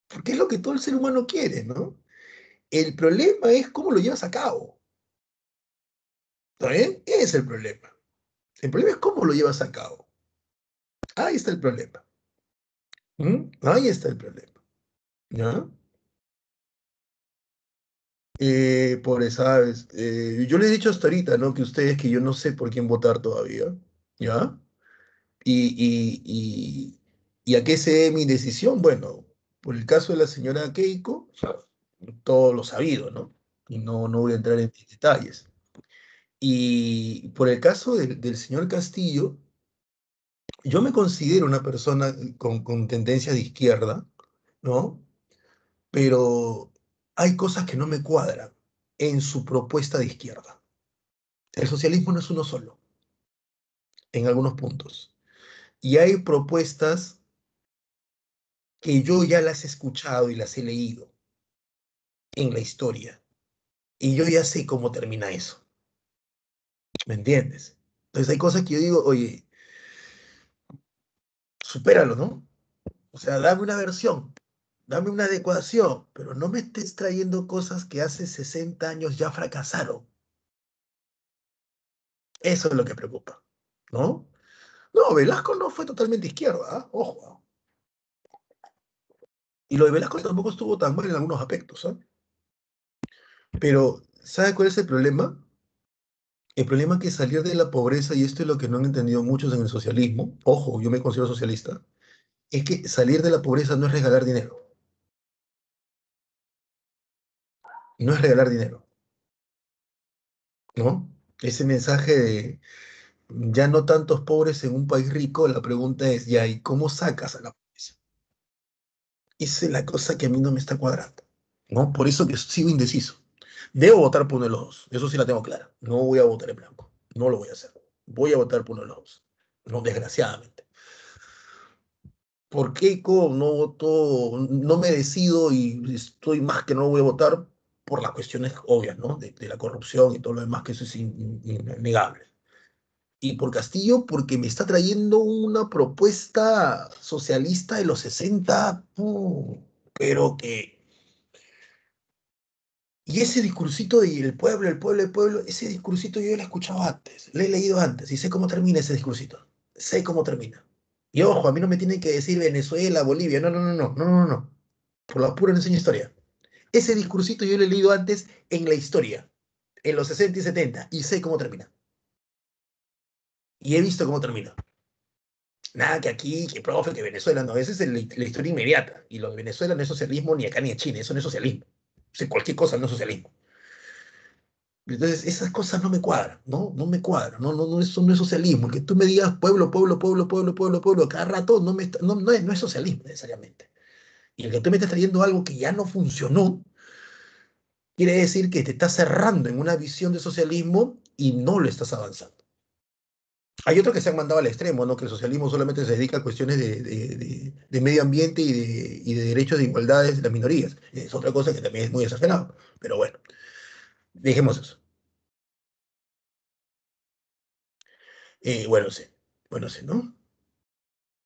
porque es lo que todo el ser humano quiere, ¿no? El problema es cómo lo llevas a cabo, ¿está bien? Ese es el problema. El problema es cómo lo llevas a cabo. Ahí está el problema. ¿Mm? Ahí está el problema. ¿Ya? Por eso, ¿sabes? Yo les he dicho hasta ahorita, ¿no? Que ustedes, que yo no sé por quién votar todavía, ¿ya? Y, y, y, ¿Y a qué se debe mi decisión? Bueno, por el caso de la señora Keiko, todo lo sabido, ¿no? Y no voy a entrar en detalles. Y por el caso del señor Castillo, yo me considero una persona con tendencia de izquierda, ¿no? Pero hay cosas que no me cuadran en su propuesta de izquierda. El socialismo no es uno solo, en algunos puntos. Y hay propuestas que yo ya las he escuchado y las he leído en la historia. Y yo ya sé cómo termina eso, ¿me entiendes? Entonces hay cosas que yo digo, oye, supéralo, ¿no? O sea, dame una versión, dame una adecuación, pero no me estés trayendo cosas que hace 60 años ya fracasaron. Eso es lo que preocupa, ¿no? No, Velasco no fue totalmente izquierda, ¿ah? Ojo. ¿Ah? Y lo de Velasco tampoco estuvo tan mal en algunos aspectos, ¿ah? Pero, ¿sabe cuál es el problema? El problema es que salir de la pobreza, y esto es lo que no han entendido muchos en el socialismo, ojo, yo me considero socialista, es que salir de la pobreza no es regalar dinero, no es regalar dinero, ¿no? Ese mensaje de ya no tantos pobres en un país rico, la pregunta es, ya, ¿y cómo sacas a la pobreza? Esa es la cosa que a mí no me está cuadrando, ¿no? Por eso que sigo indeciso. Debo votar por uno de los dos, eso sí la tengo clara. No voy a votar en blanco, no lo voy a hacer. Voy a votar por uno de los dos, no, desgraciadamente. ¿Por qué no voto, no me decido y estoy más que no voy a votar por las cuestiones obvias, ¿no? De la corrupción y todo lo demás, que eso es innegable. Y por Castillo, porque me está trayendo una propuesta socialista de los 60, pero que... Y ese discursito del pueblo, el pueblo, el pueblo, ese discursito yo lo he escuchado antes, lo he leído antes y sé cómo termina ese discursito. Sé cómo termina. Y ojo, a mí no me tienen que decir Venezuela, Bolivia, no, no, no, no, no, no, no. Por lo puro no enseño historia. Ese discursito yo lo he leído antes en la historia, en los 60 y 70, y sé cómo termina. Y he visto cómo termina. Nada que aquí, que profe, que Venezuela, no, esa es la historia inmediata. Y lo de Venezuela no es socialismo ni acá ni en Chile, eso no es socialismo. O sea, cualquier cosa no es socialismo. Entonces, esas cosas no me cuadran, ¿no? No me cuadran, eso no es socialismo. El que tú me digas pueblo, pueblo, pueblo, pueblo, pueblo, pueblo, a cada rato no es socialismo necesariamente. Y el que tú me estás trayendo algo que ya no funcionó, quiere decir que te estás cerrando en una visión de socialismo y no lo estás avanzando. Hay otros que se han mandado al extremo, ¿no? Que el socialismo solamente se dedica a cuestiones de medio ambiente y de derechos de igualdades de las minorías. Es otra cosa que también es muy exagerado. Pero bueno, dejemos eso. Bueno, sí. Bueno, sí, ¿no?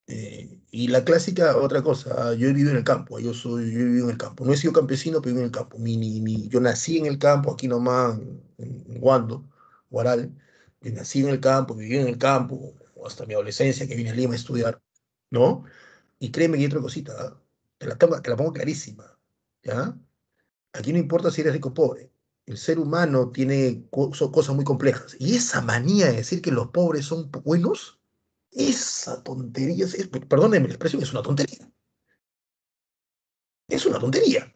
Y la clásica, otra cosa, yo he vivido en el campo, yo he vivido en el campo. No he sido campesino, pero vivo en el campo. Yo nací en el campo, aquí nomás, en Huando, Guaral. Yo nací en el campo, viví en el campo, hasta mi adolescencia, que vine a Lima a estudiar, ¿no? Y créeme que hay otra cosita, ¿ah? Te la pongo clarísima, ¿ya? Aquí no importa si eres rico o pobre. El ser humano tiene son cosas muy complejas. Y esa manía de decir que los pobres son buenos, esa tontería, perdónenme la expresión, es una tontería. Es una tontería.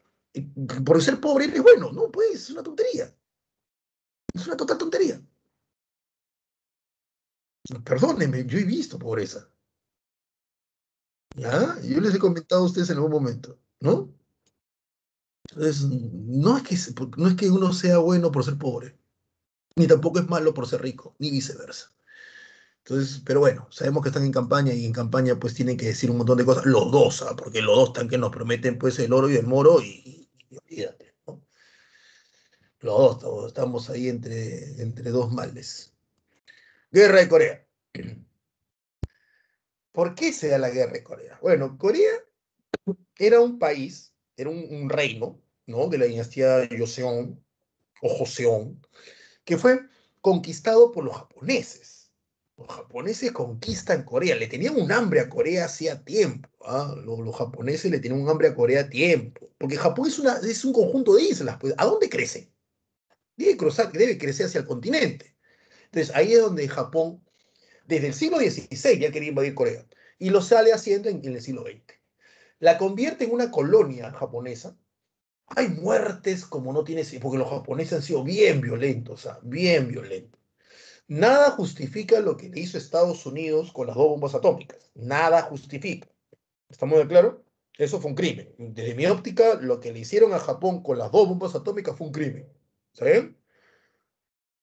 Por ser pobre eres bueno. No, pues, es una tontería. Es una total tontería. Perdónenme, yo he visto pobreza. ¿Ya? Y yo les he comentado a ustedes en algún momento, ¿no? Entonces, no es que uno sea bueno por ser pobre, ni tampoco es malo por ser rico, ni viceversa. Entonces, pero bueno, sabemos que están en campaña y en campaña pues tienen que decir un montón de cosas, los dos, ¿ah? Porque los dos están que nos prometen pues el oro y el moro y olvídate, ¿no? Los dos estamos ahí entre dos males. Guerra de Corea. ¿Por qué se da la guerra de Corea? Bueno, Corea era un país, era un reino, ¿no? De la dinastía Joseon o Joseon, que fue conquistado por los japoneses. Los japoneses conquistan Corea, le tenían un hambre a Corea hacía tiempo. ¿Ah? Los japoneses le tenían un hambre a Corea a tiempo, porque Japón es un conjunto de islas, pues, ¿a dónde crece? Debe crecer hacia el continente. Entonces ahí es donde Japón, desde el siglo XVI, ya quería invadir Corea, y lo sale haciendo en el siglo XX. La convierte en una colonia japonesa. Hay muertes como no tiene, porque los japoneses han sido bien violentos, ¿ah? Bien violentos. Nada justifica lo que le hizo Estados Unidos con las dos bombas atómicas. Nada justifica. ¿Estamos de acuerdo? Eso fue un crimen. Desde mi óptica, lo que le hicieron a Japón con las dos bombas atómicas fue un crimen. ¿Sí?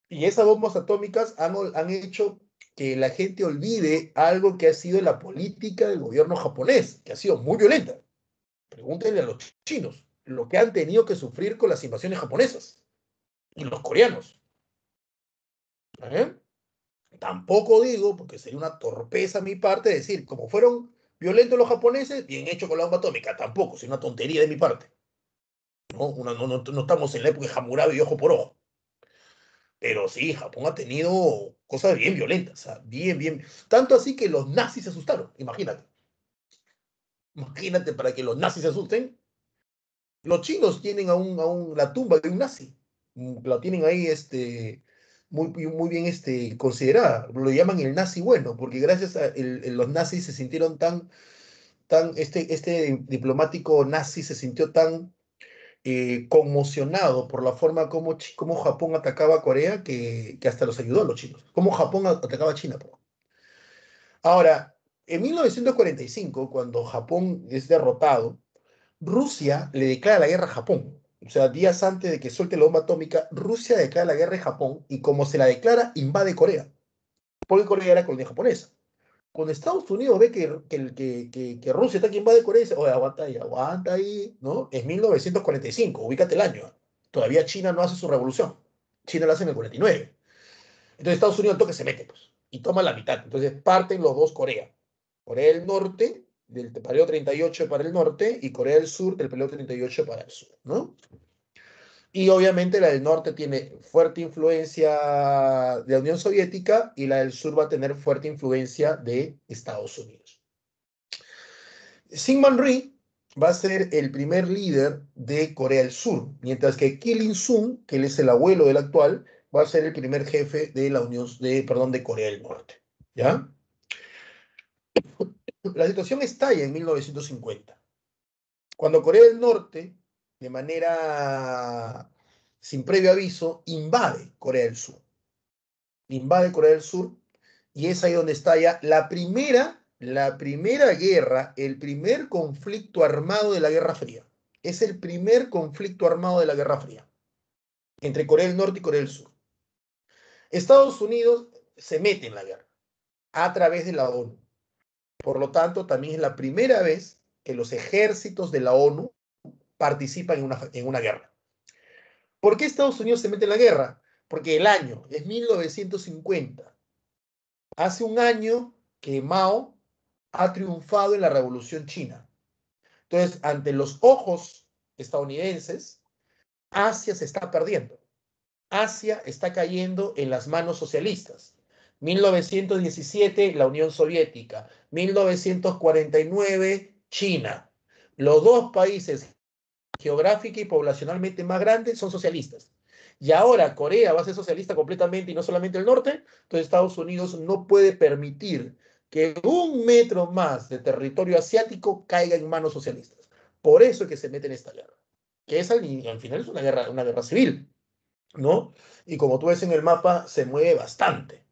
Y esas bombas atómicas han hecho que la gente olvide algo que ha sido la política del gobierno japonés, que ha sido muy violenta. Pregúntenle a los chinos lo que han tenido que sufrir con las invasiones japonesas y los coreanos. ¿Eh? Tampoco digo, porque sería una torpeza a mi parte, decir, como fueron violentos los japoneses, bien hecho con la bomba atómica. Tampoco, es una tontería de mi parte. ¿No? No estamos en la época de Hammurabi y ojo por ojo. Pero sí, Japón ha tenido cosas bien violentas. O sea, bien, bien. Tanto así que los nazis se asustaron. Imagínate. Imagínate para que los nazis se asusten. Los chinos tienen la tumba de un nazi. La tienen ahí muy bien considerada. Lo llaman el nazi bueno, porque gracias a los nazis se sintieron este diplomático nazi se sintió tan conmocionado por la forma como Japón atacaba a Corea que hasta los ayudó a los chinos. Como Japón atacaba a China. Po. Ahora, en 1945, cuando Japón es derrotado, Rusia le declara la guerra a Japón. O sea, días antes de que suelte la bomba atómica, Rusia declara la guerra a Japón y como se la declara, invade Corea. Porque Corea era colonia japonesa. Cuando Estados Unidos ve que Rusia está aquí invade Corea, dice, oye, aguanta ahí, ¿no? Es 1945, ubícate el año. Todavía China no hace su revolución. China la hace en el 49. Entonces Estados Unidos al toque se mete, pues, y toma la mitad. Entonces parten los dos Corea. Corea del Norte, del periodo 38 para el norte, y Corea del Sur, del periodo 38 para el sur, ¿no? Y obviamente la del norte tiene fuerte influencia de la Unión Soviética y la del sur va a tener fuerte influencia de Estados Unidos. Syngman Rhee va a ser el primer líder de Corea del Sur, mientras que Kim Il-sung, que él es el abuelo del actual, va a ser el primer jefe de la Unión, de Corea del Norte. ¿Ya? La situación estalla en 1950, cuando Corea del Norte, de manera sin previo aviso, invade Corea del Sur. Invade Corea del Sur y es ahí donde estalla la primera guerra, el primer conflicto armado de la Guerra Fría. Es el primer conflicto armado de la Guerra Fría entre Corea del Norte y Corea del Sur. Estados Unidos se mete en la guerra a través de la ONU. Por lo tanto, también es la primera vez que los ejércitos de la ONU participan en una guerra. ¿Por qué Estados Unidos se mete en la guerra? Porque el año es 1950. Hace un año que Mao ha triunfado en la Revolución China. Entonces, ante los ojos estadounidenses, Asia se está perdiendo. Asia está cayendo en las manos socialistas. 1917, la Unión Soviética. 1949, China. Los dos países geográfica y poblacionalmente más grandes son socialistas. Y ahora Corea va a ser socialista completamente y no solamente el norte, entonces Estados Unidos no puede permitir que 1 metro más de territorio asiático caiga en manos socialistas. Por eso es que se mete en esta guerra, que es al final es una guerra civil, ¿no? Y como tú ves en el mapa, se mueve bastante,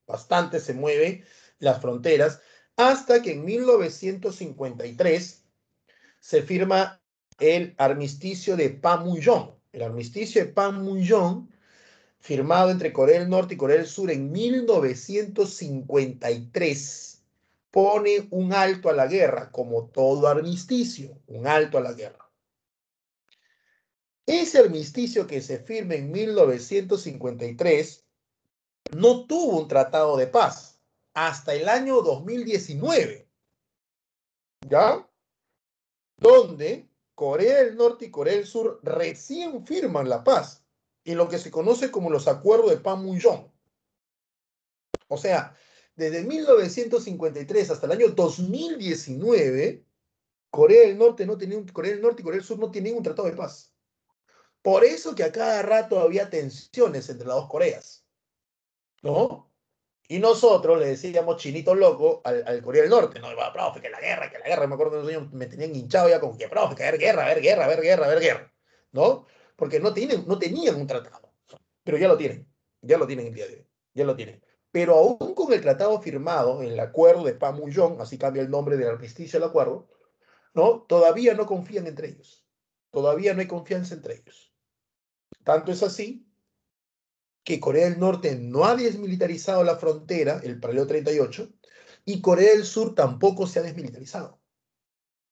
bastante se mueve las fronteras, hasta que en 1953 se firma el armisticio de Panmunjom. El armisticio de Panmunjom, firmado entre Corea del Norte y Corea del Sur en 1953, pone un alto a la guerra, como todo armisticio, un alto a la guerra. Ese armisticio que se firma en 1953 no tuvo un tratado de paz hasta el año 2019, ¿ya? Donde Corea del Norte y Corea del Sur recién firman la paz en lo que se conoce como los acuerdos de Panmunjom. O sea, desde 1953 hasta el año 2019, Corea del Norte no tenía Corea del Norte y Corea del Sur no tenían un tratado de paz. Por eso que a cada rato había tensiones entre las dos Coreas, ¿no? Y nosotros le decíamos chinito loco al Corea del Norte, no, profe, que la guerra, me acuerdo que los niños me tenían hinchado ya con que, profe, que a ver guerra, a ver guerra, a ver guerra, a ver guerra, ¿no? Porque no tenían un tratado, pero ya lo tienen el día de hoy, ya lo tienen. Pero aún con el tratado firmado, el acuerdo de Panmunjom, así cambia el nombre del armisticio del acuerdo, ¿no? Todavía no confían entre ellos, todavía no hay confianza entre ellos. Tanto es así que Corea del Norte no ha desmilitarizado la frontera, el paralelo 38, y Corea del Sur tampoco se ha desmilitarizado.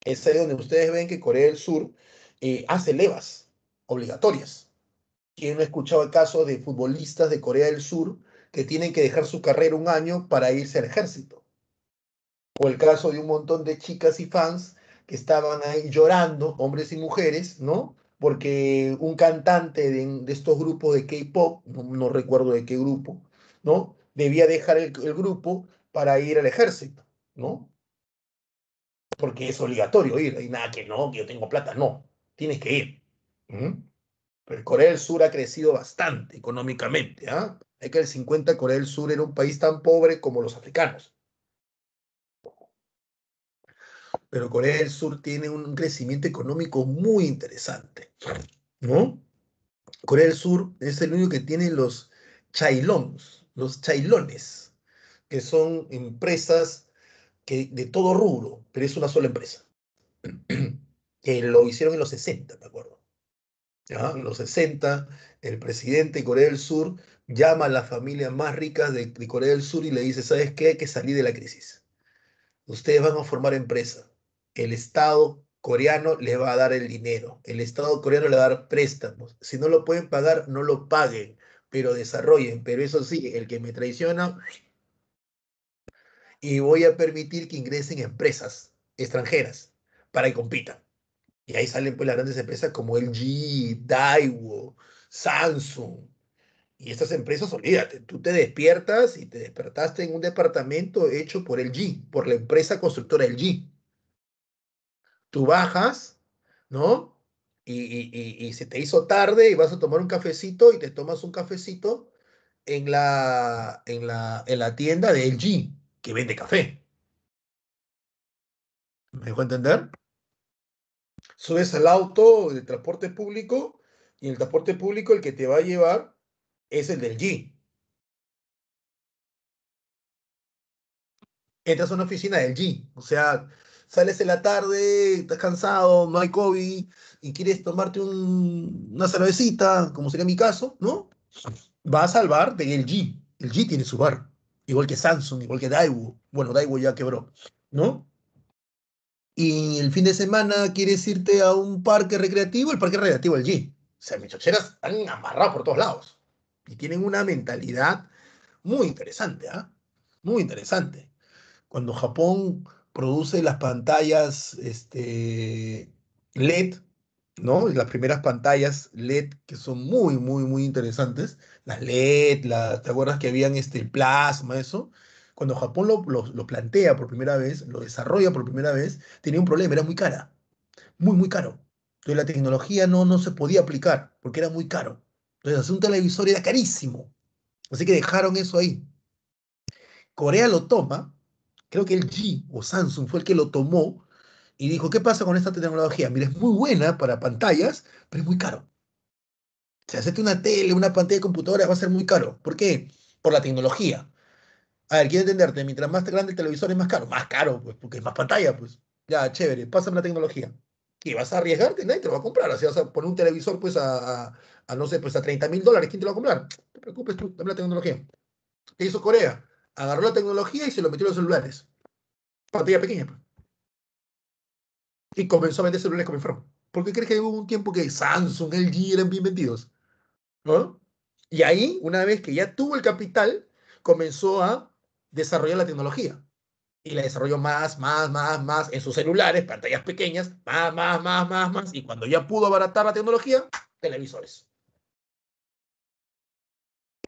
Es ahí donde ustedes ven que Corea del Sur hace levas obligatorias. ¿Quién no ha escuchado el caso de futbolistas de Corea del Sur que tienen que dejar su carrera 1 año para irse al ejército? O el caso de un montón de chicas y fans que estaban ahí llorando, hombres y mujeres, ¿no? Porque un cantante de estos grupos de K-pop, no recuerdo de qué grupo, ¿no? Debía dejar el grupo para ir al ejército, ¿no? Porque es obligatorio ir, hay nada que no, que yo tengo plata, no, tienes que ir. ¿Mm? Pero Corea del Sur ha crecido bastante económicamente, ¿ah? Hay que el 50 Corea del Sur era un país tan pobre como los africanos. Pero Corea del Sur tiene un crecimiento económico muy interesante, ¿no? Corea del Sur es el único que tiene los chailones, que son empresas de todo rubro, pero es una sola empresa, que lo hicieron en los 60, me acuerdo. ¿Ya? En los 60, el presidente de Corea del Sur llama a las familias más ricas de Corea del Sur y le dice, ¿sabes qué? Hay que salir de la crisis. Ustedes van a formar empresa. El Estado coreano les va a dar el dinero. El Estado coreano le va a dar préstamos. Si no lo pueden pagar, no lo paguen, pero desarrollen. Pero eso sí, el que me traiciona, y voy a permitir que ingresen empresas extranjeras para que compitan. Y ahí salen pues las grandes empresas como LG, Daewoo, Samsung. Y estas empresas, olvídate, tú te despiertas y te despertaste en un departamento hecho por LG, por la empresa constructora LG. Tú bajas, ¿no? Y se te hizo tarde y vas a tomar un cafecito y te tomas un cafecito en la tienda de LG, que vende café. ¿Me dejo entender? Subes al auto de transporte público y en el transporte público el que te va a llevar es el del G. Entras a una oficina del G, o sea, sales en la tarde, estás cansado, no hay COVID y quieres tomarte una cervecita, como sería mi caso, ¿no? Vas al bar de LG. El G tiene su bar, igual que Samsung, igual que Daewoo. Bueno, Daewoo ya quebró, ¿no? Y el fin de semana quieres irte a un parque recreativo, el parque recreativo del G. O sea, mis chocheras están amarrados por todos lados. Y tienen una mentalidad muy interesante, ¿ah? Muy interesante. Cuando Japón produce las pantallas LED, ¿no? Y las primeras pantallas LED que son muy, muy, muy interesantes. Las LED, ¿te acuerdas que habían el plasma, eso? Cuando Japón lo plantea por primera vez, lo desarrolla por primera vez, tenía un problema, era muy cara, muy, muy caro. Entonces la tecnología no se podía aplicar porque era muy caro. Entonces hacer un televisor era carísimo. Así que dejaron eso ahí. Corea lo toma, creo que el G o Samsung fue el que lo tomó y dijo, ¿qué pasa con esta tecnología? Mira, es muy buena para pantallas, pero es muy caro. Si hacerte una tele, una pantalla de computadora va a ser muy caro. ¿Por qué? Por la tecnología. A ver, quiero entenderte, mientras más grande el televisor es más caro. Más caro, pues, porque es más pantalla, pues. Ya, chévere, pásame la tecnología. ¿Qué vas a arriesgarte? Nadie te lo va a comprar. Si vas a poner un televisor, pues, no sé, pues a $30.000, ¿quién te lo va a comprar? No te preocupes tú, dame la tecnología. ¿Qué hizo Corea? Agarró la tecnología y se lo metió a los celulares. Pantalla pequeña, pues. Y comenzó a vender celulares como enfermo. ¿Por qué crees que hubo un tiempo que Samsung, LG eran bien vendidos? ¿No? Y ahí, una vez que ya tuvo el capital, comenzó a desarrollar la tecnología. Y la desarrolló más en sus celulares, pantallas pequeñas, más. Y cuando ya pudo abaratar la tecnología, televisores.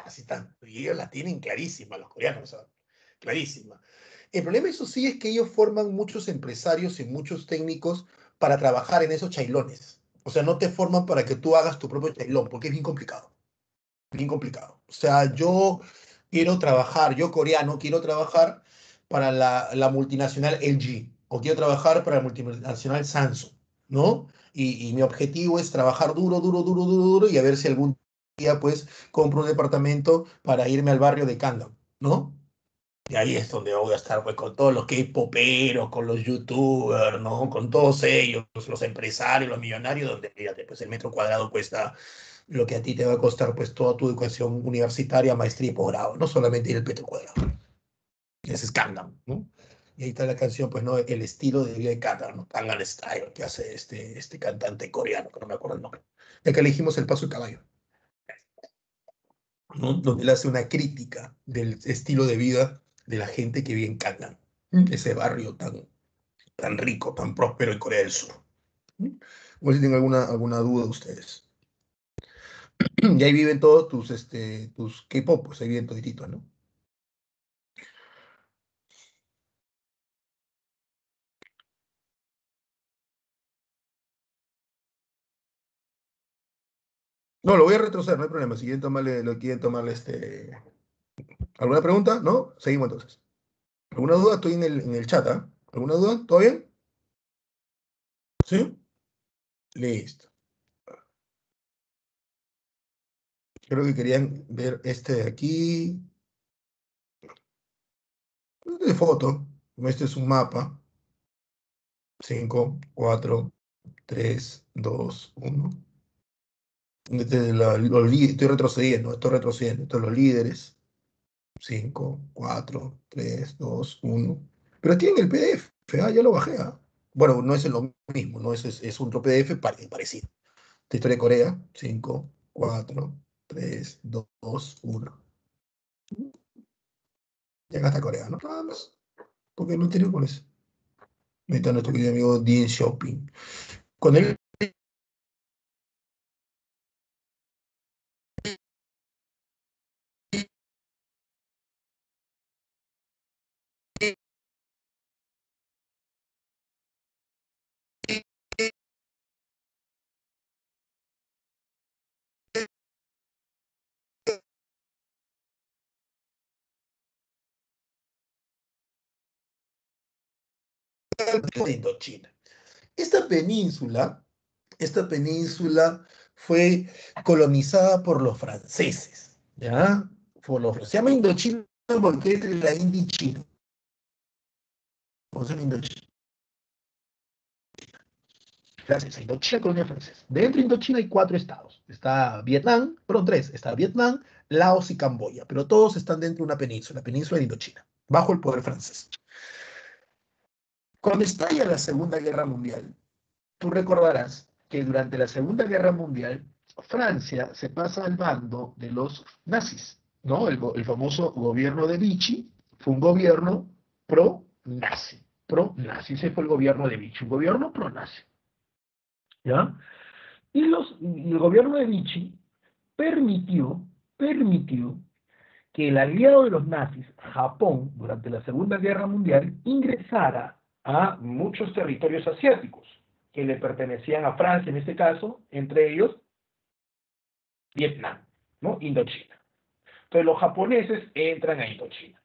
Así están. Y ellos la tienen clarísima, los coreanos, ¿sabes? Clarísima. El problema, eso sí, es que ellos forman muchos empresarios y muchos técnicos para trabajar en esos chailones. O sea, no te forman para que tú hagas tu propio chailón, porque es bien complicado. Bien complicado. O sea, yo coreano, quiero trabajar para la multinacional LG o quiero trabajar para la multinacional Samsung, ¿no? Y mi objetivo es trabajar duro y a ver si algún día pues compro un departamento para irme al barrio de Gangnam, ¿no? Y ahí es donde voy a estar pues con todos los K-poperos, con los youtubers, ¿no? Con todos ellos, los empresarios, los millonarios, donde fíjate, pues el metro cuadrado cuesta lo que a ti te va a costar pues toda tu educación universitaria, maestría y posgrado, no solamente ir el metro cuadrado. Ese es Gangnam, ¿no? Y ahí está la canción, pues, ¿no? El estilo de vida de Gangnam, ¿no? Gangnam Style, que hace este cantante coreano, que no me acuerdo el nombre. Ya que elegimos El Paso del Caballo, ¿no? Donde él hace una crítica del estilo de vida de la gente que vive en Gangnam, ese barrio tan rico, tan próspero en Corea del Sur. O si tienen alguna duda ustedes. Y ahí viven todos tus K-pop, pues ahí viven todititos, ¿no? No, lo voy a retroceder, no hay problema. Si quieren tomarle, lo quieren tomarle ¿Alguna pregunta? ¿No? Seguimos entonces. ¿Alguna duda? Estoy en el chat, ¿ah? ¿Alguna duda? ¿Todo bien? ¿Sí? Listo. Creo que querían ver este de aquí. Este de foto. Este es un mapa. 5, 4, 3, 2, 1. Estoy retrocediendo, estoy retrocediendo. Estos son los líderes. 5, 4, 3, 2, 1. Pero tienen el PDF, ya lo bajé. Bueno, no es lo mismo, ¿no? Es otro PDF parecido. De historia de Corea, 5, 4, 3, 2, 1. Llega hasta Corea, ¿no? Nada más. Porque no tiene con eso. Ahí está nuestro querido amigo Dean Shopping. Con él de Indochina. Esta península, esta península fue colonizada por los franceses, ¿ya? Se llama Indochina porque es la India y China. O sea, Indochina. Francesa, Indochina, colonia francesa. Dentro de Indochina hay cuatro estados. Está Vietnam, perdón, tres. Está Vietnam, Laos y Camboya, pero todos están dentro de una península, la península de Indochina, bajo el poder francés. Cuando estalla la Segunda Guerra Mundial, tú recordarás que durante la Segunda Guerra Mundial, Francia se pasa al bando de los nazis, ¿no? El famoso gobierno de Vichy fue un gobierno pro-nazi, ese fue el gobierno de Vichy, un gobierno pro-nazi, ¿ya? Y el gobierno de Vichy permitió que el aliado de los nazis, Japón, durante la Segunda Guerra Mundial, ingresara a muchos territorios asiáticos que le pertenecían a Francia en este caso, entre ellos Vietnam, ¿no? Indochina. Entonces los japoneses entran a Indochina.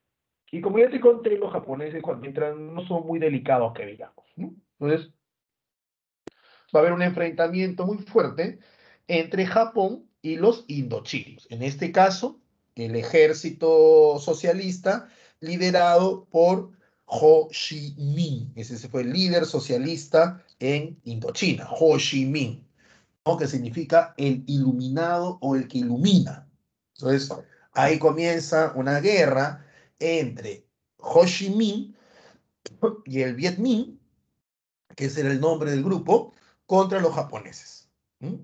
Y como ya te conté, los japoneses cuando entran no son muy delicados que digamos, ¿no? Entonces va a haber un enfrentamiento muy fuerte entre Japón y los indochinos. En este caso, el ejército socialista liderado por Ho Chi Minh. Ese fue el líder socialista en Indochina, Ho Chi Minh, ¿no? Que significa el iluminado o el que ilumina. Entonces, ahí comienza una guerra entre Ho Chi Minh y el Viet Minh, que ese era el nombre del grupo, contra los japoneses. ¿Mm?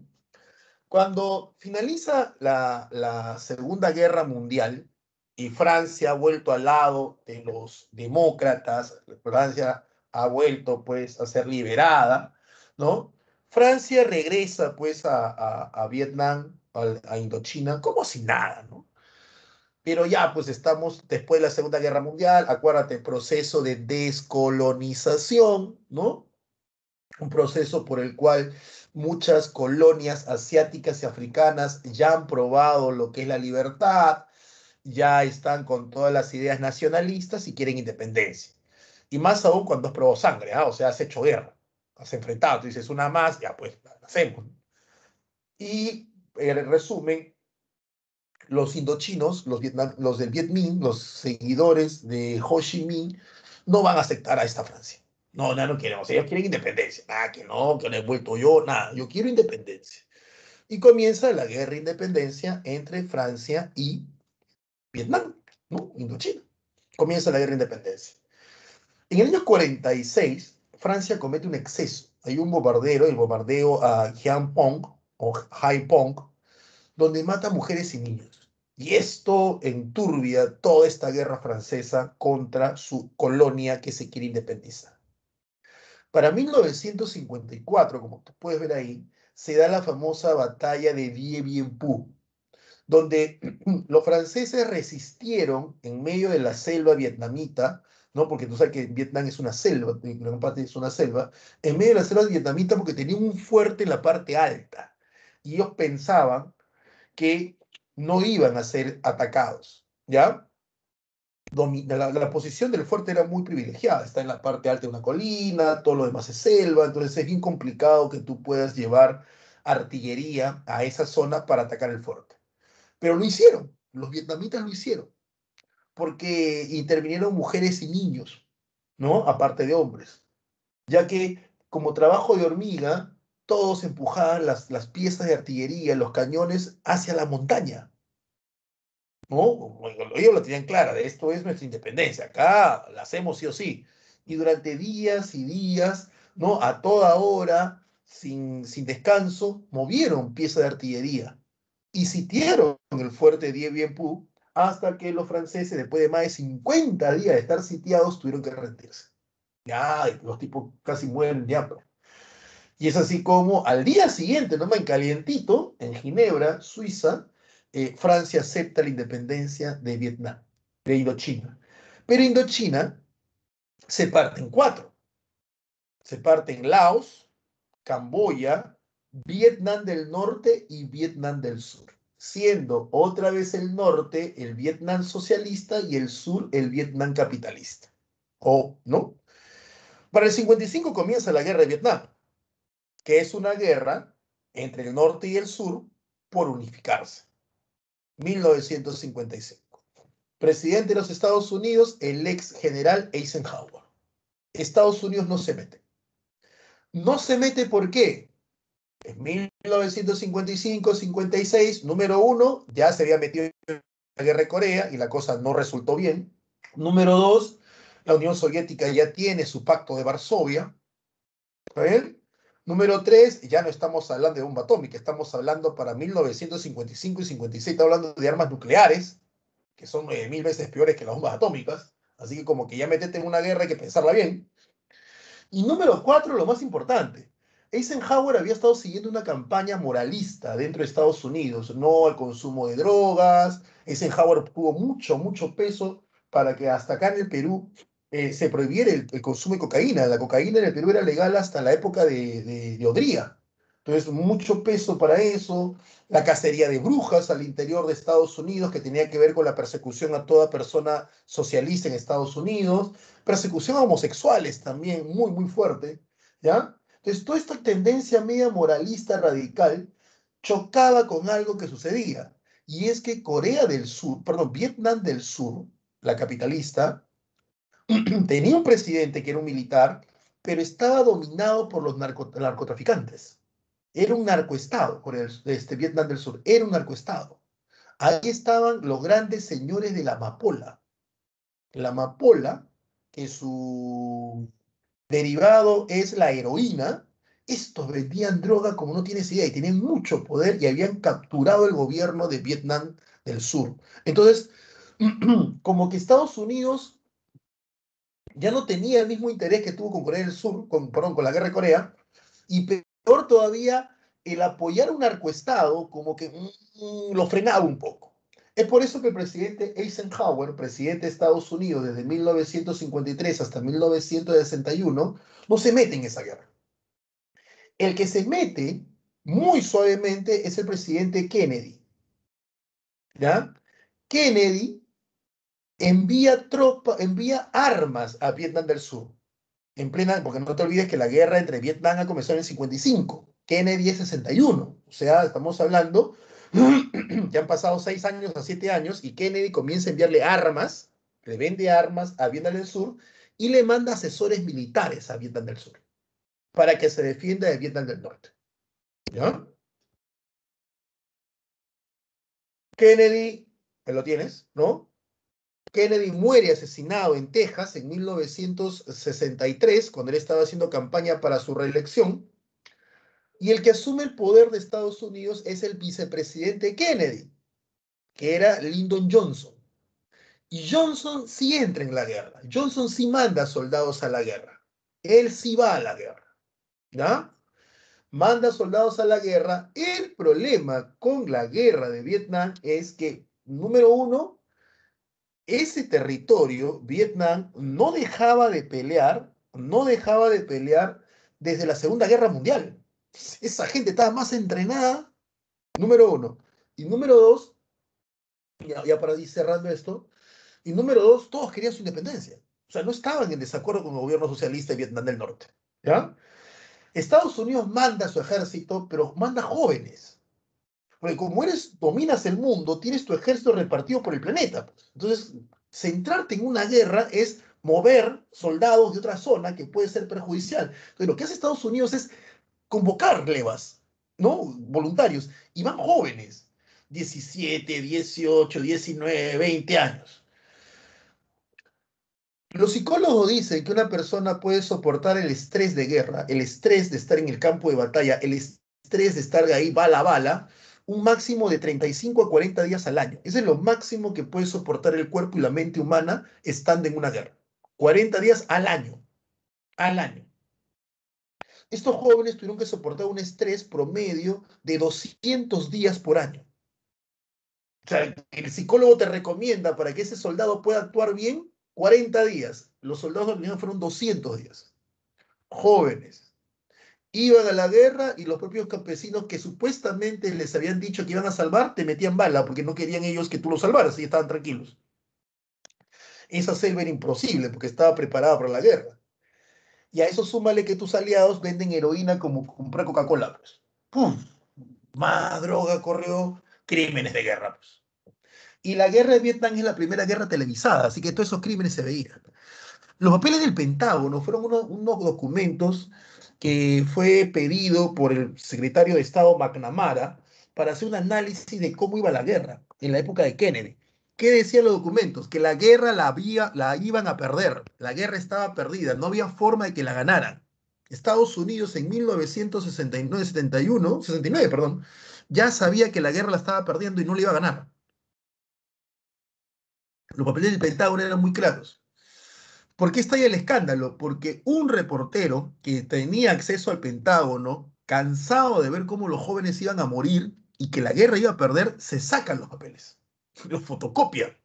Cuando finaliza la Segunda Guerra Mundial y Francia ha vuelto al lado de los demócratas, Francia ha vuelto pues a ser liberada, ¿no? Francia regresa pues a Vietnam, a Indochina, como si nada, ¿no? Pero ya pues estamos después de la Segunda Guerra Mundial, acuérdate, proceso de descolonización, ¿no? Un proceso por el cual muchas colonias asiáticas y africanas ya han probado lo que es la libertad, ya están con todas las ideas nacionalistas y quieren independencia. Y más aún cuando has probado sangre, ¿ah? O sea, has hecho guerra, has enfrentado, tú dices una más, ya pues, la hacemos. Y en resumen, los indochinos, los del Viet Minh, los seguidores de Ho Chi Minh, no van a aceptar a esta Francia. No, no, no queremos. Ellos quieren independencia. Nada, que no he vuelto yo, nada. Yo quiero independencia. Y comienza la guerra de independencia entre Francia y Vietnam, ¿no? Indochina. Comienza la guerra de independencia. En el año 46, Francia comete un exceso. Hay un bombardeo, el bombardeo a Haiphong, o Haiphong, donde mata mujeres y niños. Y esto enturbia toda esta guerra francesa contra su colonia que se quiere independizar. Para 1954, como tú puedes ver ahí, se da la famosa batalla de Dien Bien Phu, donde los franceses resistieron en medio de la selva vietnamita, ¿no? Porque tú sabes que Vietnam es una selva, gran parte es una selva, en medio de la selva vietnamita porque tenían un fuerte en la parte alta. Y ellos pensaban que no iban a ser atacados, ¿ya? La posición del fuerte era muy privilegiada, está en la parte alta de una colina, todo lo demás es selva, entonces es bien complicado que tú puedas llevar artillería a esa zona para atacar el fuerte. Pero lo hicieron, los vietnamitas lo hicieron, porque intervinieron mujeres y niños, ¿no? Aparte de hombres, ya que como trabajo de hormiga, todos empujaban las piezas de artillería, los cañones hacia la montaña. ¿No? Ellos lo tenían clara, de esto es nuestra independencia, acá la hacemos sí o sí. Y durante días y días, ¿no? A toda hora, sin descanso, movieron piezas de artillería y sitiaron el fuerte Dien Bien Phu hasta que los franceses, después de más de 50 días de estar sitiados, tuvieron que rendirse. Ya, los tipos casi mueren de hambre. Y es así como al día siguiente, nomás en calientito, en Ginebra, Suiza, Francia acepta la independencia de Vietnam, de Indochina. Pero Indochina se parte en cuatro. Se parte en Laos, Camboya, Vietnam del Norte y Vietnam del Sur, siendo otra vez el norte el Vietnam socialista y el sur el Vietnam capitalista. ¿O no? Para el 55 comienza la guerra de Vietnam, que es una guerra entre el norte y el sur por unificarse. 1955. Presidente de los Estados Unidos, el ex general Eisenhower. Estados Unidos no se mete. No se mete ¿por qué? En 1955-56, número uno, ya se había metido en la guerra de Corea y la cosa no resultó bien. Número dos, la Unión Soviética ya tiene su pacto de Varsovia. ¿Está bien? Número tres, ya no estamos hablando de bomba atómica, estamos hablando para 1955 y 56, estamos hablando de armas nucleares, que son 9.000 veces peores que las bombas atómicas. Así que como que ya metete en una guerra hay que pensarla bien. Y número cuatro, lo más importante, Eisenhower había estado siguiendo una campaña moralista dentro de Estados Unidos, no al consumo de drogas. Eisenhower tuvo mucho peso para que hasta acá en el Perú se prohibiera el consumo de cocaína. La cocaína en el Perú era legal hasta la época de Odría. Entonces, mucho peso para eso. La cacería de brujas al interior de Estados Unidos, que tenía que ver con la persecución a toda persona socialista en Estados Unidos. Persecución a homosexuales también, muy fuerte, ¿ya? Entonces, toda esta tendencia media moralista radical chocaba con algo que sucedía, y es que Corea del Sur, perdón, Vietnam del Sur, la capitalista, tenía un presidente que era un militar, pero estaba dominado por los narcotraficantes. Era un narcoestado, Vietnam del Sur, era un narcoestado. Ahí estaban los grandes señores de la amapola. La amapola, que su derivado es la heroína. Estos vendían droga como no tienes idea y tenían mucho poder y habían capturado el gobierno de Vietnam del Sur. Entonces, como que Estados Unidos ya no tenía el mismo interés que tuvo con Corea del Sur, perdón, con la guerra de Corea, y peor todavía, el apoyar a un narcoestado como que lo frenaba un poco. Es por eso que el presidente Eisenhower, presidente de Estados Unidos desde 1953 hasta 1961, no se mete en esa guerra. El que se mete muy suavemente es el presidente Kennedy. ¿Ya? Kennedy envía armas a Vietnam del Sur. En plena, porque no te olvides que la guerra entre Vietnam ha comenzado en el 55, Kennedy es 61, o sea, estamos hablando que han pasado 6 años a 7 años y Kennedy comienza a enviarle armas, le vende armas a Vietnam del Sur y le manda asesores militares a Vietnam del Sur para que se defienda de Vietnam del Norte. ¿Ya? Kennedy, ¿me lo tienes? ¿No? Kennedy muere asesinado en Texas en 1963, cuando él estaba haciendo campaña para su reelección. Y el que asume el poder de Estados Unidos es el vicepresidente Kennedy, que era Lyndon Johnson. Y Johnson sí entra en la guerra. Johnson sí manda soldados a la guerra. Él sí va a la guerra. ¿Ya? Manda soldados a la guerra. El problema con la guerra de Vietnam es que, número uno, ese territorio, Vietnam, no dejaba de pelear desde la Segunda Guerra Mundial. Esa gente estaba más entrenada, número uno. Y número dos, ya para ir cerrando esto, y número dos, todos querían su independencia. O sea, no estaban en desacuerdo con el gobierno socialista de Vietnam del Norte. ¿Ya? Estados Unidos manda su ejército, pero manda jóvenes. Porque como dominas el mundo, tienes tu ejército repartido por el planeta. Entonces, centrarte en una guerra es mover soldados de otra zona que puede ser perjudicial. Entonces, lo que hace Estados Unidos es convocar levas, ¿no? Voluntarios, y van jóvenes, 17, 18, 19, 20 años. Los psicólogos dicen que una persona puede soportar el estrés de guerra, el estrés de estar en el campo de batalla, el estrés de estar ahí bala a bala, un máximo de 35 a 40 días al año. Ese es lo máximo que puede soportar el cuerpo y la mente humana estando en una guerra. 40 días al año. Al año. Estos jóvenes tuvieron que soportar un estrés promedio de 200 días por año. O sea, el psicólogo te recomienda para que ese soldado pueda actuar bien 40 días. Los soldados de fueron 200 días. Jóvenes. Iban a la guerra y los propios campesinos que supuestamente les habían dicho que iban a salvar, te metían bala porque no querían ellos que tú los salvaras y estaban tranquilos. Esa selva era imposible porque estaba preparada para la guerra. Y a eso súmale que tus aliados venden heroína como comprar Coca-Cola. Pues. ¡Pum! Más droga corrió, crímenes de guerra. Pues. Y la guerra de Vietnam es la primera guerra televisada, así que todos esos crímenes se veían. Los papeles del Pentágono fueron unos documentos que fue pedido por el secretario de Estado McNamara para hacer un análisis de cómo iba la guerra en la época de Kennedy. ¿Qué decían los documentos? Que la guerra la iban a perder, la guerra estaba perdida, no había forma de que la ganaran. Estados Unidos en 1969, 69, perdón, ya sabía que la guerra la estaba perdiendo y no la iba a ganar. Los papeles del Pentágono eran muy claros. ¿Por qué está ahí el escándalo? Porque un reportero que tenía acceso al Pentágono, cansado de ver cómo los jóvenes iban a morir y que la guerra iba a perder, se sacan los papeles, los fotocopia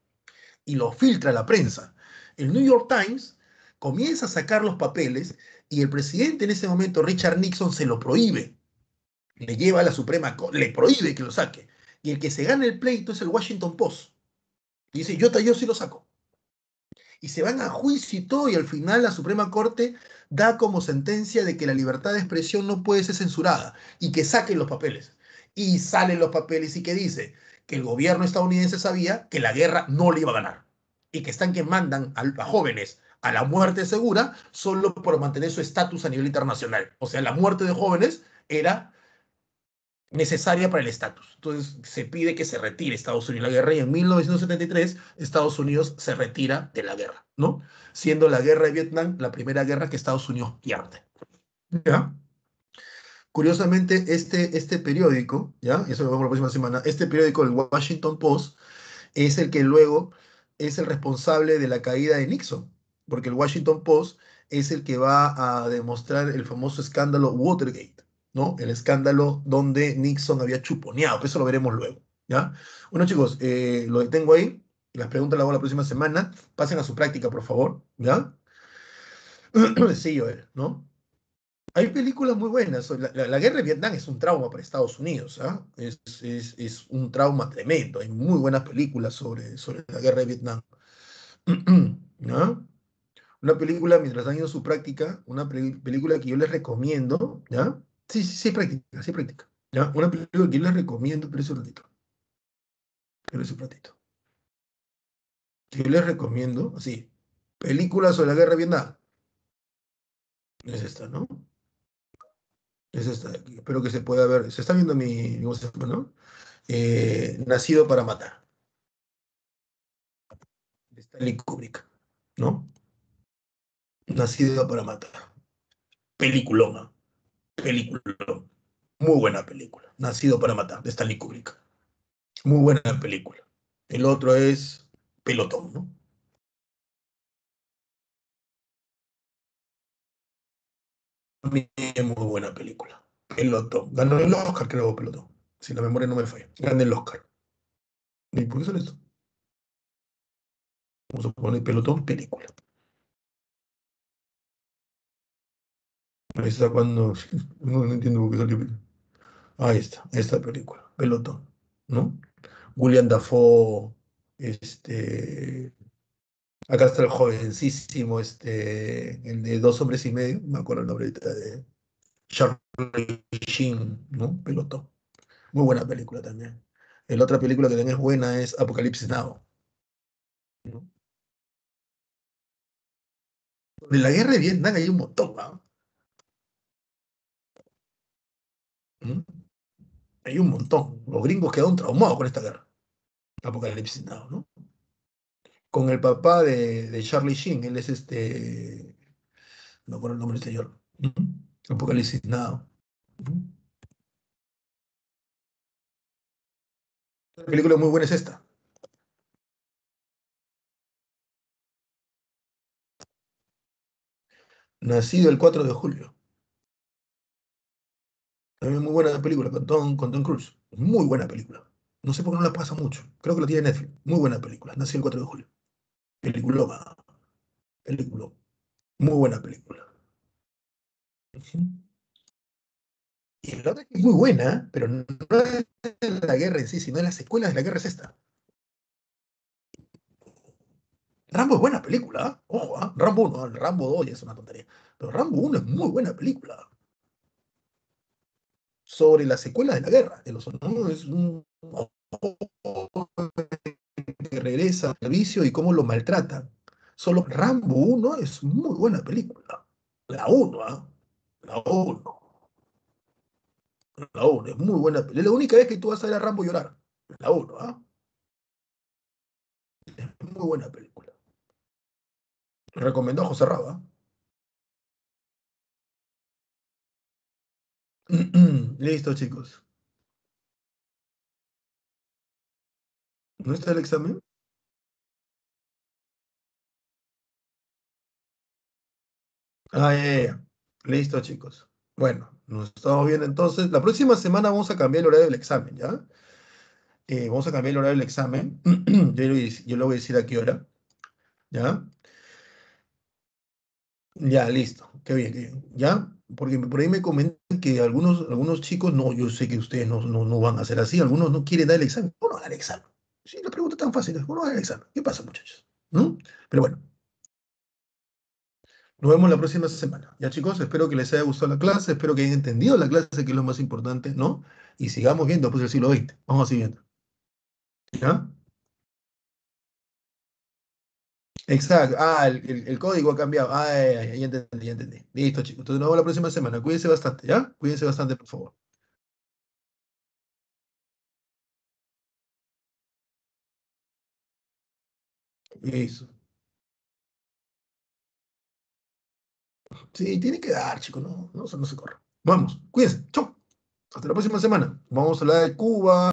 y los filtra a la prensa. El New York Times comienza a sacar los papeles y el presidente en ese momento, Richard Nixon, se lo prohíbe. Le lleva a la Suprema Corte, le prohíbe que lo saque. Y el que se gana el pleito es el Washington Post. Y dice, yo sí lo saco. Y se van a juicio y todo, y al final la Suprema Corte da como sentencia de que la libertad de expresión no puede ser censurada y que saquen los papeles. Y salen los papeles y que dice que el gobierno estadounidense sabía que la guerra no le iba a ganar y que están que mandan a jóvenes a la muerte segura solo por mantener su estatus a nivel internacional. O sea, la muerte de jóvenes era necesaria para el estatus. Entonces se pide que se retire Estados Unidos de la guerra y en 1973 Estados Unidos se retira de la guerra, ¿no? Siendo la guerra de Vietnam la primera guerra que Estados Unidos pierde. ¿Ya? Curiosamente, este periódico, ¿ya? Eso lo vemos la próxima semana, este periódico, el Washington Post, es el que luego es el responsable de la caída de Nixon, porque el Washington Post es el que va a demostrar el famoso escándalo Watergate, ¿no? El escándalo donde Nixon había chuponeado, eso lo veremos luego, ¿ya? Bueno, chicos, lo detengo ahí, las preguntas las hago la próxima semana, pasen a su práctica, por favor, ¿ya? Sí, Joel, ¿no? Hay películas muy buenas. La guerra de Vietnam es un trauma para Estados Unidos, ¿ah? Es un trauma tremendo. Hay muy buenas películas sobre la guerra de Vietnam. ¿No? Una película, mientras están haciendo su práctica, una película que yo les recomiendo, ¿ya? Sí, sí, sí, práctica, sí, práctica. ¿Ya? Una película que yo les recomiendo, pero un ratito, pero un ratito. Que yo les recomiendo, así, película sobre la guerra de Vietnam. Es esta, ¿no? Es esta de aquí. Espero que se pueda ver. Se está viendo ¿cómo se llama, no? Nacido para matar, de Stanley Kubrick, ¿no? Nacido para matar. Peliculón, peliculón. Muy buena película. Nacido para matar, de Stanley Kubrick. Muy buena película. El otro es Pelotón, ¿no? También muy buena película. Pelotón. Ganó el Oscar, creo, Pelotón. Si la memoria no me falla. Ganó el Oscar. ¿Y por qué son esto? Vamos a poner Pelotón, película. Ahí está cuando. No entiendo por qué salió. Ahí está, esta película. Pelotón, ¿no? William Dafoe, acá está el jovencísimo, el de Dos hombres y medio, no me acuerdo el nombre ahorita, de Charlie Sheen, ¿no? Pelotón. Muy buena película también. La otra película que también es buena es Apocalipsis Now, ¿no? De la guerra de Vietnam hay un montón, ¿no? ¿Mm? Hay un montón. Los gringos quedaron traumados con esta guerra. Apocalipsis Now, ¿no? Con el papá de Charlie Sheen, él es no me acuerdo el nombre del señor. ¿Mm? Apocalipsis Now. ¿Mm? La película muy buena es esta. Nacido el 4 de julio. También muy buena película con Tom Cruise. Muy buena película. No sé por qué no la pasa mucho. Creo que la tiene Netflix. Muy buena película. Nació el 4 de julio. Película. Película. Muy buena película. Ujú. Y la otra que es muy buena, pero no es la guerra en sí, sino en las secuelas de la guerra es esta. Rambo es buena película, ¿ah? Ojo, ¿ah? Rambo 1, Rambo 2 ya es una tontería. Pero Rambo 1 es muy buena película. Sobre las secuelas de la guerra. ¿No? Es un que regresa al servicio y cómo lo maltratan. Solo Rambo 1 es muy buena película. La 1, ¿ah? La 1. La 1 es muy buena. Es la única vez que tú vas a ver a Rambo llorar. La 1, ¿ah? Es muy buena película. Recomendó a José Raba. Listo, chicos. ¿No está el examen? Ah, ya, ya. Listo, chicos. Bueno, nos estamos viendo entonces. La próxima semana vamos a cambiar el horario del examen, ¿ya? Vamos a cambiar el horario del examen. Yo le voy a decir a qué hora, ¿ya? Ya, listo. Qué bien, qué bien. ¿Ya? Porque por ahí me comentan que algunos chicos, no, yo sé que ustedes no van a hacer así, algunos no quieren dar el examen. ¿Cómo no dar el examen? Sí, la pregunta es tan fácil, ¿cómo no dar el examen? ¿Qué pasa, muchachos? ¿No? Pero bueno, nos vemos la próxima semana. Ya, chicos, espero que les haya gustado la clase, espero que hayan entendido la clase, que es lo más importante, ¿no? Y sigamos viendo, pues, el siglo XX. Vamos a seguir viendo. ¿Ya? Exacto. Ah, el código ha cambiado. Ah, ya entendí, ya entendí. Listo, chicos. Entonces nos vemos la próxima semana. Cuídense bastante, ¿ya? Cuídense bastante, por favor. Eso. Sí, tiene que dar, chicos. No se corre. Vamos, cuídense. Chau. Hasta la próxima semana. Vamos a hablar de Cuba.